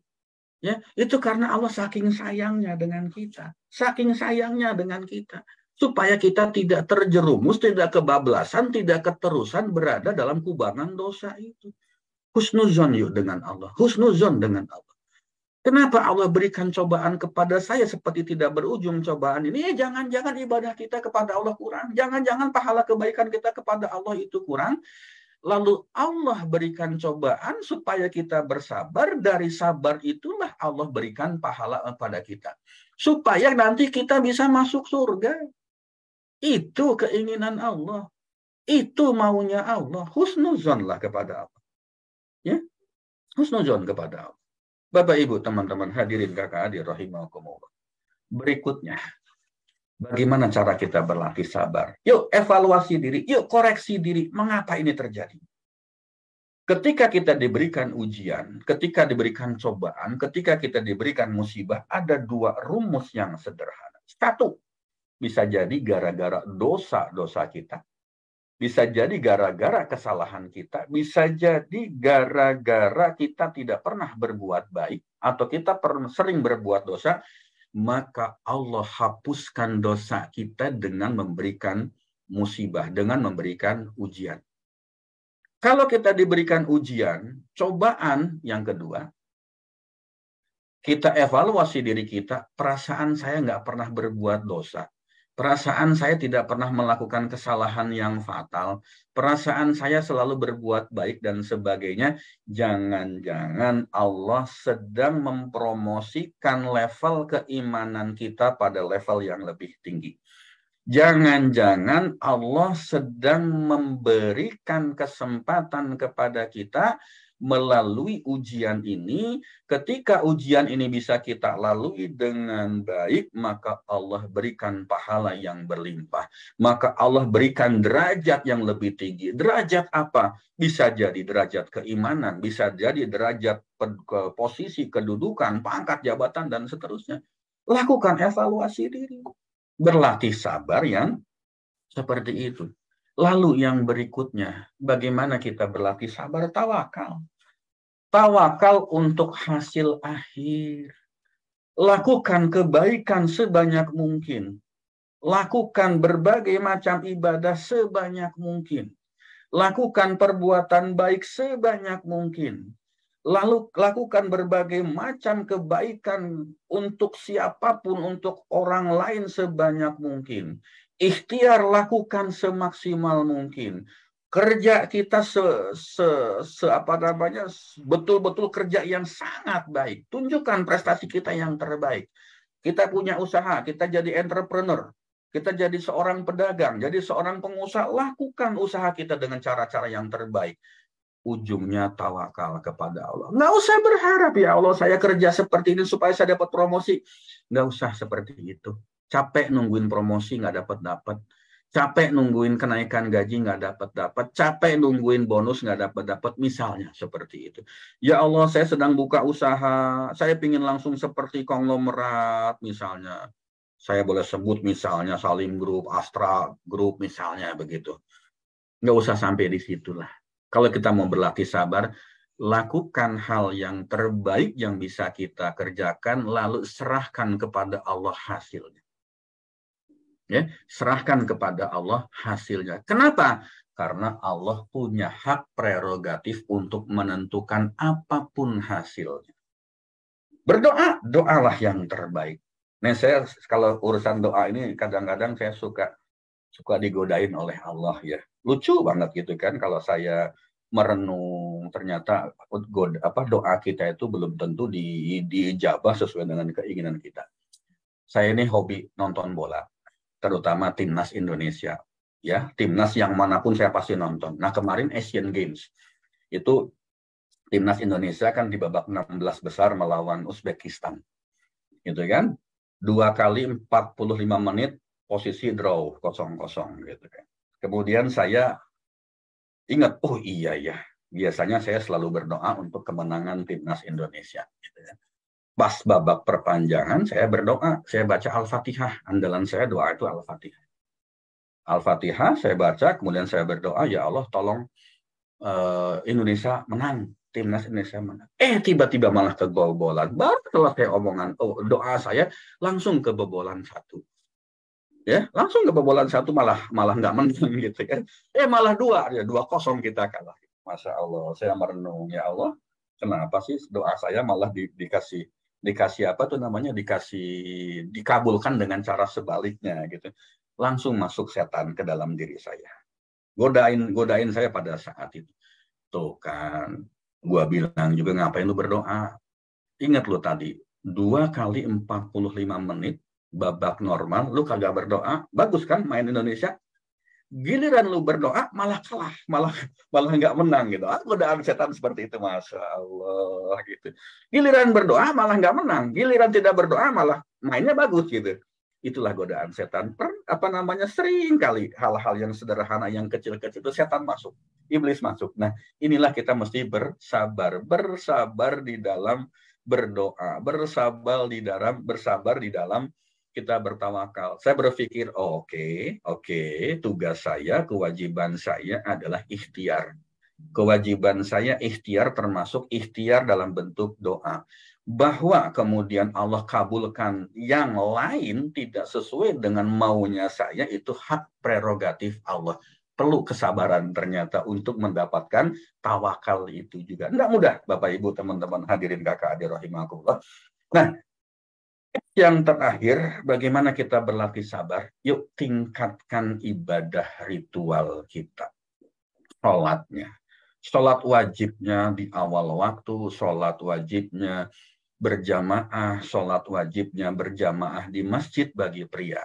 Speaker 4: Ya, itu karena Allah saking sayangnya dengan kita. Saking sayangnya dengan kita. Supaya kita tidak terjerumus, tidak kebablasan, tidak keterusan berada dalam kubangan dosa itu. Husnuzon yuk dengan Allah. Husnuzon dengan Allah. Kenapa Allah berikan cobaan kepada saya seperti tidak berujung cobaan ini? Jangan-jangan ibadah kita kepada Allah kurang. Jangan-jangan pahala kebaikan kita kepada Allah itu kurang. Lalu Allah berikan cobaan supaya kita bersabar. Dari sabar itulah Allah berikan pahala kepada kita. Supaya nanti kita bisa masuk surga. Itu keinginan Allah. Itu maunya Allah. Husnuzonlah kepada Allah. Ya, husnuzon kepada Allah. Bapak, Ibu, teman-teman hadirin kakak adik rahimakumullah. Berikutnya, bagaimana cara kita berlatih sabar? Yuk evaluasi diri, yuk koreksi diri. Mengapa ini terjadi? Ketika kita diberikan ujian, ketika diberikan cobaan, ketika kita diberikan musibah, ada dua rumus yang sederhana. Satu, bisa jadi gara-gara dosa-dosa kita. Bisa jadi gara-gara kesalahan kita. Bisa jadi gara-gara kita tidak pernah berbuat baik. Atau kita sering berbuat dosa. Maka Allah hapuskan dosa kita dengan memberikan musibah. Dengan memberikan ujian. Kalau kita diberikan ujian, cobaan yang kedua, kita evaluasi diri kita, perasaan saya nggak pernah berbuat dosa. Perasaan saya tidak pernah melakukan kesalahan yang fatal. Perasaan saya selalu berbuat baik dan sebagainya. Jangan-jangan Allah sedang mempromosikan level keimanan kita pada level yang lebih tinggi. Jangan-jangan Allah sedang memberikan kesempatan kepada kita melalui ujian ini. Ketika ujian ini bisa kita lalui dengan baik, maka Allah berikan pahala yang berlimpah. Maka Allah berikan derajat yang lebih tinggi. Derajat apa? Bisa jadi derajat keimanan, bisa jadi derajat posisi, kedudukan, pangkat, jabatan, dan seterusnya. Lakukan evaluasi diri. Berlatih sabar yang seperti itu. Lalu yang berikutnya, bagaimana kita berlatih sabar? Tawakal. Tawakal untuk hasil akhir. Lakukan kebaikan sebanyak mungkin. Lakukan berbagai macam ibadah sebanyak mungkin. Lakukan perbuatan baik sebanyak mungkin. Lalu lakukan berbagai macam kebaikan untuk siapapun, untuk orang lain sebanyak mungkin. Ikhtiar lakukan semaksimal mungkin. Kerja kita betul-betul kerja yang sangat baik. Tunjukkan prestasi kita yang terbaik. Kita punya usaha, kita jadi entrepreneur. Kita jadi seorang pedagang, jadi seorang pengusaha. Lakukan usaha kita dengan cara-cara yang terbaik. Ujungnya tawakal kepada Allah. Nggak usah berharap, ya Allah saya kerja seperti ini supaya saya dapat promosi. Nggak usah seperti itu. Capek nungguin promosi nggak dapat. Capek nungguin kenaikan gaji nggak dapat. Capek nungguin bonus nggak dapat. Misalnya seperti itu. Ya Allah saya sedang buka usaha. Saya ingin langsung seperti konglomerat misalnya. Saya boleh sebut misalnya Salim Group, Astra Group misalnya begitu. Nggak usah sampai di situlah. Kalau kita mau berlatih sabar, lakukan hal yang terbaik yang bisa kita kerjakan, lalu serahkan kepada Allah hasilnya. Ya, serahkan kepada Allah hasilnya. Kenapa? Karena Allah punya hak prerogatif untuk menentukan apapun hasilnya. Berdoa, doalah yang terbaik. Nah, saya kalau urusan doa ini kadang-kadang saya suka digodain oleh Allah ya. Lucu banget gitu kan kalau saya merenung ternyata doa kita itu belum tentu diijabah sesuai dengan keinginan kita. Saya ini hobi nonton bola, terutama timnas Indonesia. Ya, timnas yang manapun saya pasti nonton. Nah, kemarin Asian Games itu Timnas Indonesia kan di babak 16 besar melawan Uzbekistan. Gitu kan? 2 kali 45 menit posisi draw 0-0 gitu kan. Kemudian saya ingat, oh iya ya, biasanya saya selalu berdoa untuk kemenangan Timnas Indonesia gitu ya. Pas babak perpanjangan saya berdoa, saya baca Al-Fatihah. Andalan saya doa itu Al-Fatihah. Al-Fatihah saya baca, kemudian saya berdoa, ya Allah tolong Indonesia menang, Timnas Indonesia menang. Tiba-tiba malah kebobolan. Baru selesai omongan, doa saya langsung kebobolan 1. Ya, langsung kebobolan 1 malah nggak menang gitu kan. Malah 2, ya 2-0 kita kalah. Masya Allah, saya merenung, ya Allah, kenapa sih doa saya malah dikasih apa tuh namanya, dikabulkan dengan cara sebaliknya gitu. Langsung masuk setan ke dalam diri saya. Godain saya pada saat itu. Tuh kan, gua bilang juga, ngapain lu berdoa? Ingat lu tadi, 2 kali 45 menit babak normal, lu kagak berdoa, bagus kan main Indonesia? Giliran lu berdoa malah kalah, malah nggak menang gitu. Godaan setan seperti itu, Masya Allah gitu. Giliran berdoa malah nggak menang, giliran tidak berdoa malah mainnya bagus gitu. Itulah godaan setan. Sering kali hal-hal yang sederhana, yang kecil-kecil itu setan masuk, iblis masuk. Nah, inilah kita mesti bersabar di dalam berdoa, bersabar di dalam kita bertawakal. Saya berpikir, oke, tugas saya, kewajiban saya adalah ikhtiar. Kewajiban saya ikhtiar, termasuk ikhtiar dalam bentuk doa. Bahwa kemudian Allah kabulkan yang lain tidak sesuai dengan maunya saya, itu hak prerogatif Allah. Perlu kesabaran ternyata untuk mendapatkan tawakal itu juga. Enggak mudah, Bapak Ibu, teman-teman hadirin kakak adik rahimakumullah. Nah, yang terakhir, bagaimana kita berlatih sabar? Yuk tingkatkan ibadah ritual kita. Sholatnya. Sholat wajibnya di awal waktu, sholat wajibnya berjamaah, sholat wajibnya berjamaah di masjid bagi pria.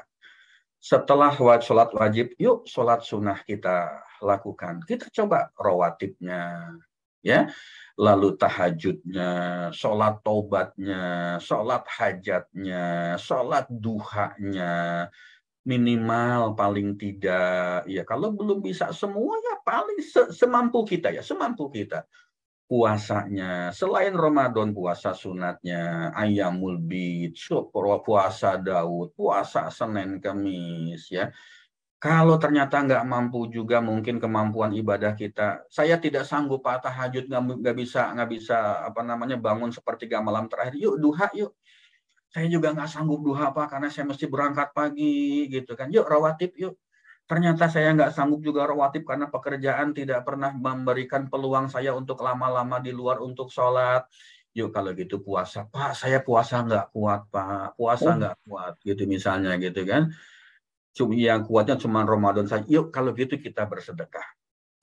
Speaker 4: Setelah sholat wajib, yuk sholat sunnah kita lakukan. Kita coba rawatibnya, ya, lalu tahajudnya, sholat taubatnya, sholat hajatnya, sholat duhanya, minimal paling tidak, ya kalau belum bisa semua ya paling semampu kita ya, semampu kita. Puasanya, selain Ramadan, puasa sunatnya, Ayyamul Bid, puasa Daud, puasa Senin Kamis, ya. Kalau ternyata nggak mampu juga, mungkin kemampuan ibadah kita, saya tidak sanggup tahajud, nggak bisa bangun sepertiga malam terakhir, yuk duha yuk. Saya juga nggak sanggup duha Pak, karena saya mesti berangkat pagi gitu kan. Yuk rawatib yuk. Ternyata saya nggak sanggup juga rawatib karena pekerjaan tidak pernah memberikan peluang saya untuk lama-lama di luar untuk sholat. Yuk kalau gitu puasa. Pak, saya puasa nggak kuat Pak. Puasa nggak kuat gitu misalnya gitu kan. Yang kuatnya cuma Ramadan saja. Yuk kalau gitu kita bersedekah.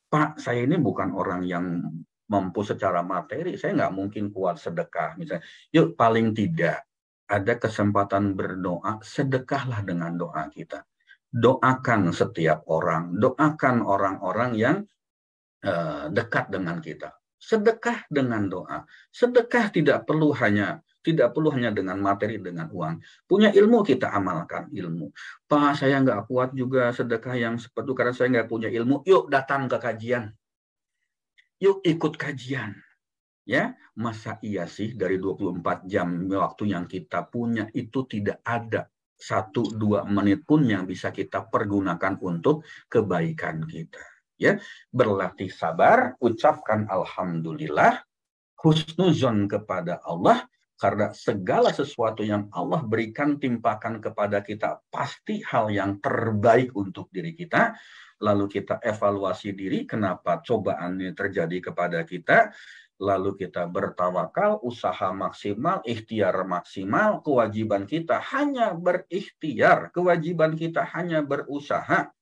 Speaker 4: Pak, saya ini bukan orang yang mampu secara materi. Saya nggak mungkin kuat sedekah. Misalnya, yuk paling tidak ada kesempatan berdoa, sedekahlah dengan doa kita. Doakan setiap orang, doakan orang-orang yang dekat dengan kita. Sedekah dengan doa. Sedekah tidak perlu hanya dengan materi, dengan uang. Punya ilmu kita amalkan ilmu. Pak, saya nggak kuat juga sedekah yang seperti itu karena saya nggak punya ilmu. Yuk datang ke kajian. Yuk ikut kajian. Ya, masa iya sih dari 24 jam waktu yang kita punya itu tidak ada 1-2 menit pun yang bisa kita pergunakan untuk kebaikan kita. Ya, berlatih sabar, ucapkan alhamdulillah, husnuzon kepada Allah, karena segala sesuatu yang Allah berikan timpakan kepada kita pasti hal yang terbaik untuk diri kita. Lalu kita evaluasi diri, kenapa cobaan ini terjadi kepada kita. Lalu kita bertawakal, usaha maksimal, ikhtiar maksimal. Kewajiban kita hanya berikhtiar, kewajiban kita hanya berusaha.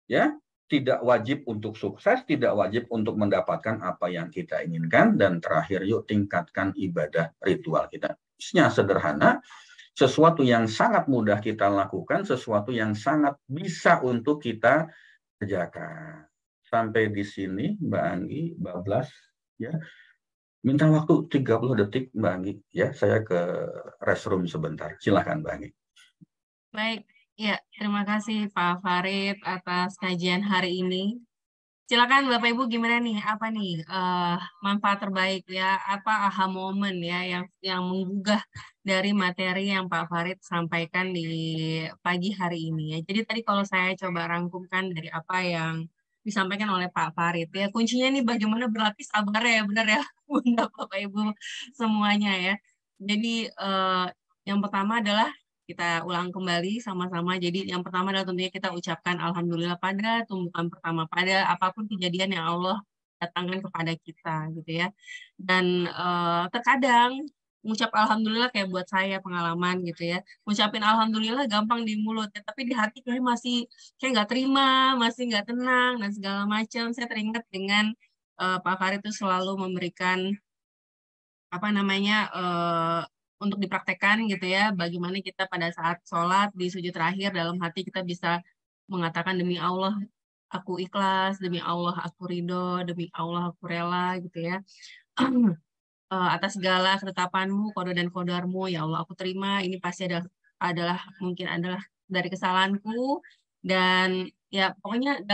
Speaker 4: Ya, tidak wajib untuk sukses, tidak wajib untuk mendapatkan apa yang kita inginkan. Dan terakhir, yuk tingkatkan ibadah ritual kita. Sederhana, sesuatu yang sangat mudah kita lakukan, sesuatu yang sangat bisa untuk kita kerjakan. Sampai di sini, Mbak Anggi, Mbak Blas, ya. Minta waktu 30 detik Mbak Anggi. Ya, saya ke restroom sebentar. Silakan Mbak Anggi.
Speaker 1: Baik, ya terima kasih Pak Farid atas kajian hari ini. Silakan Bapak Ibu gimana nih? Apa nih manfaat terbaik ya? Apa aha moment ya yang menggugah dari materi yang Pak Farid sampaikan di pagi hari ini ya. Jadi tadi kalau saya coba rangkumkan dari apa yang disampaikan oleh Pak Farid ya, kuncinya nih bagaimana berlatih sabar ya, benar ya, Bunda Bapak Ibu semuanya ya. Jadi yang pertama adalah kita ulang kembali sama-sama. Jadi yang pertama adalah tentunya kita ucapkan alhamdulillah pada tumbuhan pertama, pada apapun kejadian yang Allah datangkan kepada kita gitu ya. Dan terkadang ngucap alhamdulillah kayak buat saya pengalaman gitu ya. Ngucapin alhamdulillah gampang di mulut ya, tapi di hati kayak masih kayak nggak terima, masih nggak tenang dan segala macam. Saya teringat dengan Pak Farid itu selalu memberikan apa namanya untuk dipraktekkan gitu ya, bagaimana kita pada saat sholat di sujud terakhir dalam hati kita bisa mengatakan demi Allah aku ikhlas, demi Allah aku ridho, demi Allah aku rela gitu ya. Atas segala ketetapanmu, kode dan kodarmu, ya Allah aku terima, ini pasti adalah mungkin adalah dari kesalahanku, dan ya pokoknya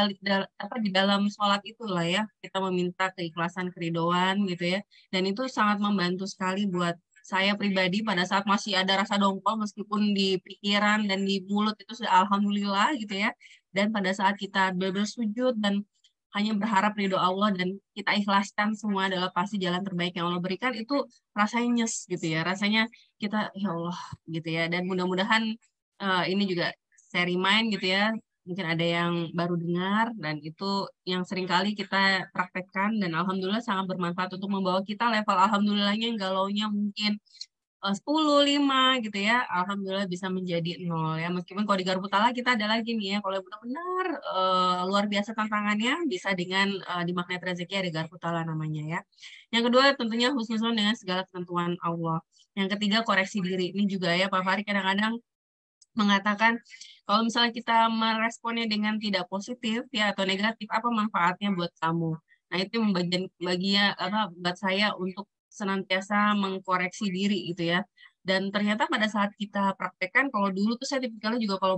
Speaker 1: apa, di dalam sholat itulah ya, kita meminta keikhlasan, keridoan gitu ya, dan itu sangat membantu sekali buat saya pribadi pada saat masih ada rasa dongkol, meskipun di pikiran dan di mulut itu sudah alhamdulillah gitu ya, dan pada saat kita bersujud dan hanya berharap ridho Allah dan kita ikhlaskan semua adalah pasti jalan terbaik yang Allah berikan, itu rasanya nyes gitu ya, rasanya kita ya Allah gitu ya. Dan mudah-mudahan ini juga saya remind gitu ya, mungkin ada yang baru dengar dan itu yang sering kali kita praktekkan dan alhamdulillah sangat bermanfaat untuk membawa kita level alhamdulillahnya yang galaunya mungkin 10, 5 gitu ya, alhamdulillah bisa menjadi 0 ya. Meskipun kalau di Garbutala kita ada lagi nih ya, kalau benar-benar luar biasa tantangannya, bisa dengan di Magnet Rezeki ada Garbutala namanya ya. Yang kedua tentunya husnuzon dengan segala ketentuan Allah. Yang ketiga koreksi diri. Ini juga ya Pak Fahri kadang-kadang mengatakan kalau misalnya kita meresponnya dengan tidak positif ya atau negatif, apa manfaatnya buat kamu? Nah, itu bagian apa buat saya untuk senantiasa mengkoreksi diri gitu ya. Dan ternyata pada saat kita praktekkan, kalau dulu tuh saya tipikalnya juga kalau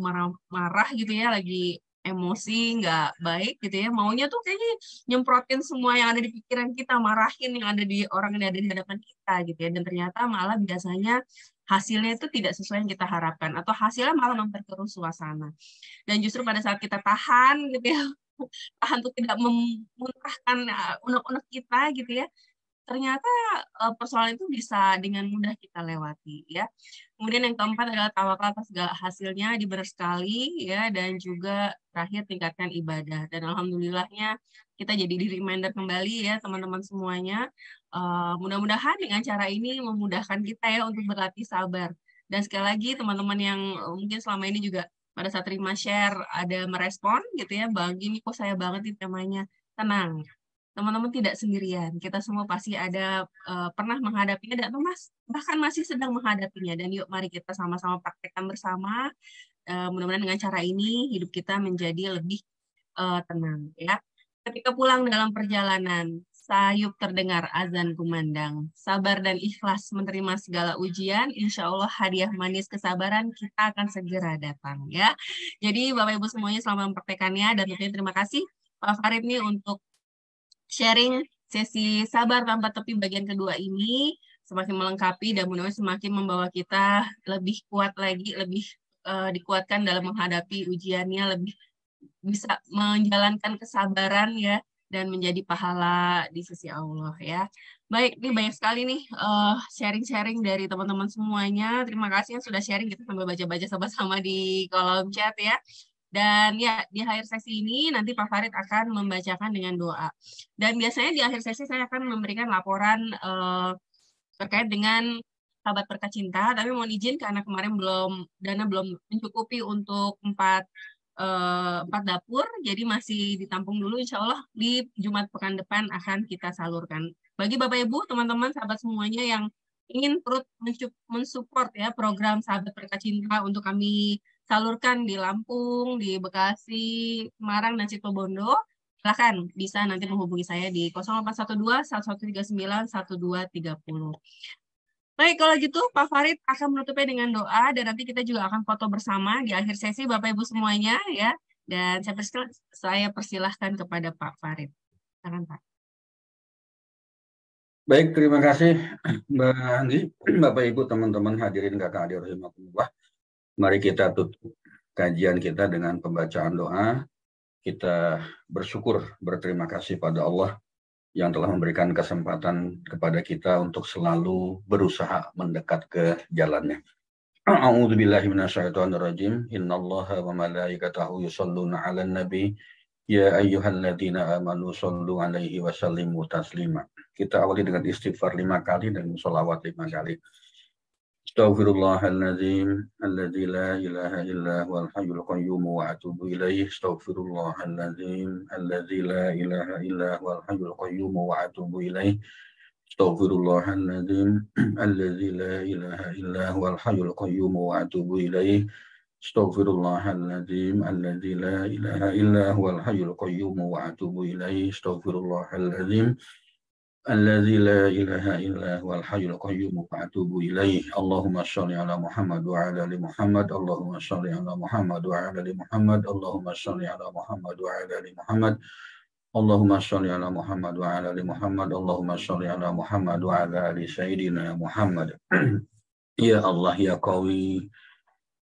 Speaker 1: marah gitu ya, lagi emosi nggak baik gitu ya, maunya tuh kayaknya nyemprotin semua yang ada di pikiran kita, marahin yang ada di orang yang ada di hadapan kita gitu ya. Dan ternyata malah biasanya hasilnya itu tidak sesuai yang kita harapkan atau hasilnya malah memperkeruh suasana. Dan justru pada saat kita tahan gitu ya, tahan untuk tidak memuntahkan unek-unek kita gitu ya, ternyata persoalan itu bisa dengan mudah kita lewati ya. Kemudian yang keempat adalah tawakal atas segala hasilnya, dibenar sekali ya, dan juga terakhir tingkatkan ibadah. Dan alhamdulillahnya kita jadi di reminder kembali ya teman-teman semuanya. Mudah-mudahan dengan cara ini memudahkan kita ya untuk berlatih sabar. Dan sekali lagi teman-teman yang mungkin selama ini juga pada saat terima share ada merespon gitu ya, bang ini kok saya banget nih temanya, tenang. Teman-teman tidak sendirian. Kita semua pasti ada pernah menghadapinya dan bahkan masih sedang menghadapinya. Dan yuk mari kita sama-sama praktekkan bersama. Mudah-mudahan dengan cara ini hidup kita menjadi lebih tenang ya. Ketika pulang dalam perjalanan, sayup terdengar azan kumandang. Sabar dan ikhlas menerima segala ujian, insya Allah hadiah manis kesabaran kita akan segera datang ya. Jadi Bapak Ibu semuanya selamat mempraktekannya dan tentunya terima kasih Pak Farid nih untuk sharing sesi sabar tanpa tepi bagian kedua ini, semakin melengkapi dan mudah-mudahan semakin membawa kita lebih kuat lagi, lebih dikuatkan dalam menghadapi ujiannya, lebih bisa menjalankan kesabaran ya dan menjadi pahala di sisi Allah ya. Baik, ini banyak sekali nih sharing-sharing dari teman-teman semuanya. Terima kasih yang sudah sharing, kita sambil baca-baca sama-sama di kolom chat ya. Dan ya, di akhir sesi ini nanti Pak Farid akan membacakan dengan doa. Dan biasanya di akhir sesi saya akan memberikan laporan terkait dengan sahabat berkat cinta, tapi mohon izin karena kemarin dana belum mencukupi untuk 4 dapur, jadi masih ditampung dulu, insya Allah di Jumat pekan depan akan kita salurkan. Bagi Bapak Ibu, teman-teman, sahabat semuanya yang ingin turut mensupport ya program sahabat berkat cinta untuk kami salurkan di Lampung, di Bekasi, Semarang, dan Situbondo, Silakan bisa nanti menghubungi saya di 0812 1139 1230. Baik, kalau gitu Pak Farid akan menutupnya dengan doa dan nanti kita juga akan foto bersama di akhir sesi Bapak Ibu semuanya ya. Dan saya persilahkan kepada Pak Farid. Silakan Pak.
Speaker 4: Baik, terima kasih Mbak Anggi, Bapak Ibu, teman-teman hadirin kakak adik rahimakumullah. Mari kita tutup kajian kita dengan pembacaan doa. Kita bersyukur, berterima kasih pada Allah yang telah memberikan kesempatan kepada kita untuk selalu berusaha mendekat ke jalannya. A'udzubillahi minasyaitonirrajim. Innallaha wa malaikatahu yusholluna 'alan nabi. Ya ayyuhalladzina amanu shollu 'alaihi wa sallimu taslima. Kita awali dengan istighfar 5 kali dan sholawat 5 kali. Astaghfirullahaladzim alladzi la ilaha illa huwal hayyul qayyum wa atubu ilaih. Astaghfirullahaladzim alladzi la ilaha illa huwal hayyul qayyum wa atubu ilaih. Astaghfirullahaladzim alladzi la ilaha illa huwal hayyul qayyum wa atubu ilaih. Astaghfirullahaladzim alladzi la ilaha illa huwal hayyul qayyum wa atubu ilaih. Astaghfirullahaladzim alladzi la ilaha illa huwal hayyul qayyum wa atubu ilaih. Allahumma shalli ala Muhammad wa ala ali Muhammad. Allahumma shalli ala Muhammad wa ala ali Muhammad. Allahumma shalli ala Muhammad wa ala ali Muhammad. Allahumma shalli ala Muhammad wa ala ali Muhammad. Allahumma shalli ala Muhammad wa ala ali Sayyidina Muhammad. Ya Allah ya Qawi,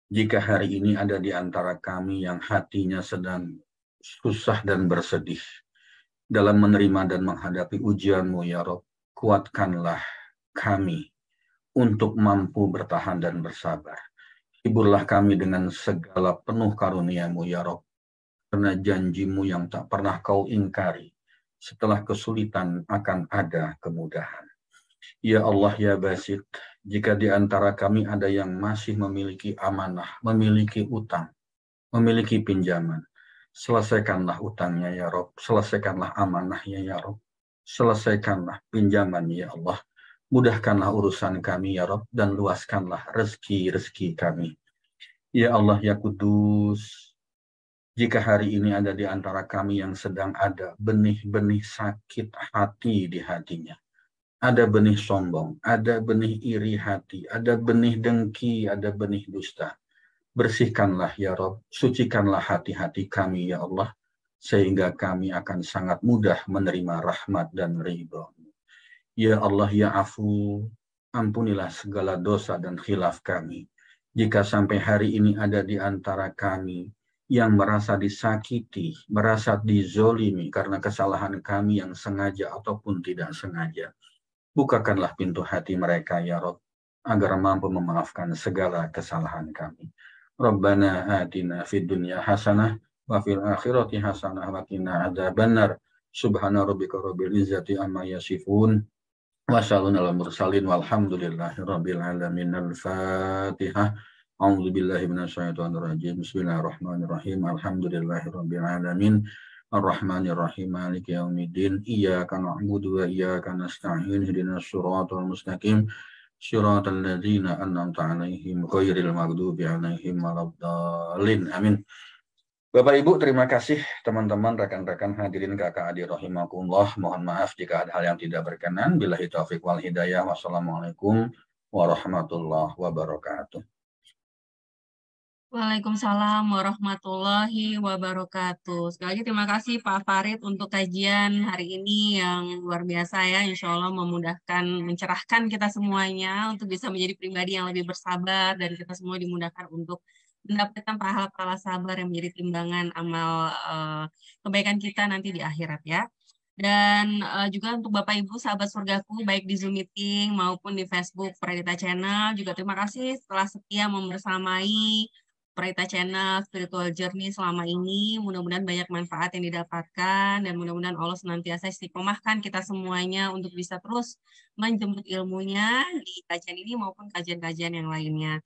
Speaker 4: jika hari ini ada di antara kami yang hatinya sedang susah dan bersedih dalam menerima dan menghadapi ujian-Mu ya Rabb, kuatkanlah kami untuk mampu bertahan dan bersabar. Hiburlah kami dengan segala penuh karunia-Mu ya Rabb, karena janji-Mu yang tak pernah Kau ingkari, setelah kesulitan akan ada kemudahan. Ya Allah ya Basit, jika di antara kami ada yang masih memiliki amanah, memiliki utang, memiliki pinjaman, selesaikanlah utangnya ya Rob, selesaikanlah amanahnya ya Rob, selesaikanlah pinjamannya ya Allah, mudahkanlah urusan kami ya Rob, dan luaskanlah rezeki-rezeki kami. Ya Allah ya Kudus, jika hari ini ada di antara kami yang sedang ada benih-benih sakit hati di hatinya, ada benih sombong, ada benih iri hati, ada benih dengki, ada benih dusta, bersihkanlah ya Rob, sucikanlah hati-hati kami ya Allah, sehingga kami akan sangat mudah menerima rahmat dan ridho. Ya Allah ya Afu, ampunilah segala dosa dan khilaf kami. Jika sampai hari ini ada di antara kami yang merasa disakiti, merasa dizolimi karena kesalahan kami yang sengaja ataupun tidak sengaja, bukakanlah pintu hati mereka ya Rob, agar mampu memaafkan segala kesalahan kami. Rabbana atina fid dunya hasanah wa fil akhirati hasanah wa qina adzabannar. Subhana rabbika rabbil izzati amma yasifun wa salamun alal mursalin walhamdulillahi rabbil alamin. Al-Fatihah. A'udzu billahi minasyaitonir rajim. Bismillahirrahmanirrahim. Alhamdulillahi rabbil alamin. Ar-Rahmanir Rahim. Maliki yaumiddin. Iyyaka na'budu wa iyyaka nasta'in. Ihdinas siratal mustaqim. Syiratal ladzina an'amta 'alaihim ghairil maghdubi 'alaihim waladdallin. Amin. Bapak Ibu, terima kasih teman-teman, rekan-rekan hadirin kakak adik rahimakumullah. Mohon maaf jika ada hal yang tidak berkenan. Billahi taufik wal hidayah. Wassalamualaikum warahmatullahi wabarakatuh.
Speaker 1: Waalaikumsalam warahmatullahi wabarakatuh. Sekali lagi terima kasih Pak Farid untuk kajian hari ini yang luar biasa ya. Insya Allah memudahkan, mencerahkan kita semuanya untuk bisa menjadi pribadi yang lebih bersabar, dan kita semua dimudahkan untuk mendapatkan pahala-pahala sabar yang menjadi timbangan amal kebaikan kita nanti di akhirat ya. Dan juga untuk Bapak Ibu sahabat surgaku, baik di Zoom meeting maupun di Facebook Pradita Channel, juga terima kasih setelah setia membersamai Pradita Channel Spiritual Journey selama ini. Mudah-mudahan banyak manfaat yang didapatkan, dan mudah-mudahan Allah senantiasa istiqomahkan kita semuanya untuk bisa terus menjemput ilmunya di kajian ini maupun kajian-kajian yang lainnya.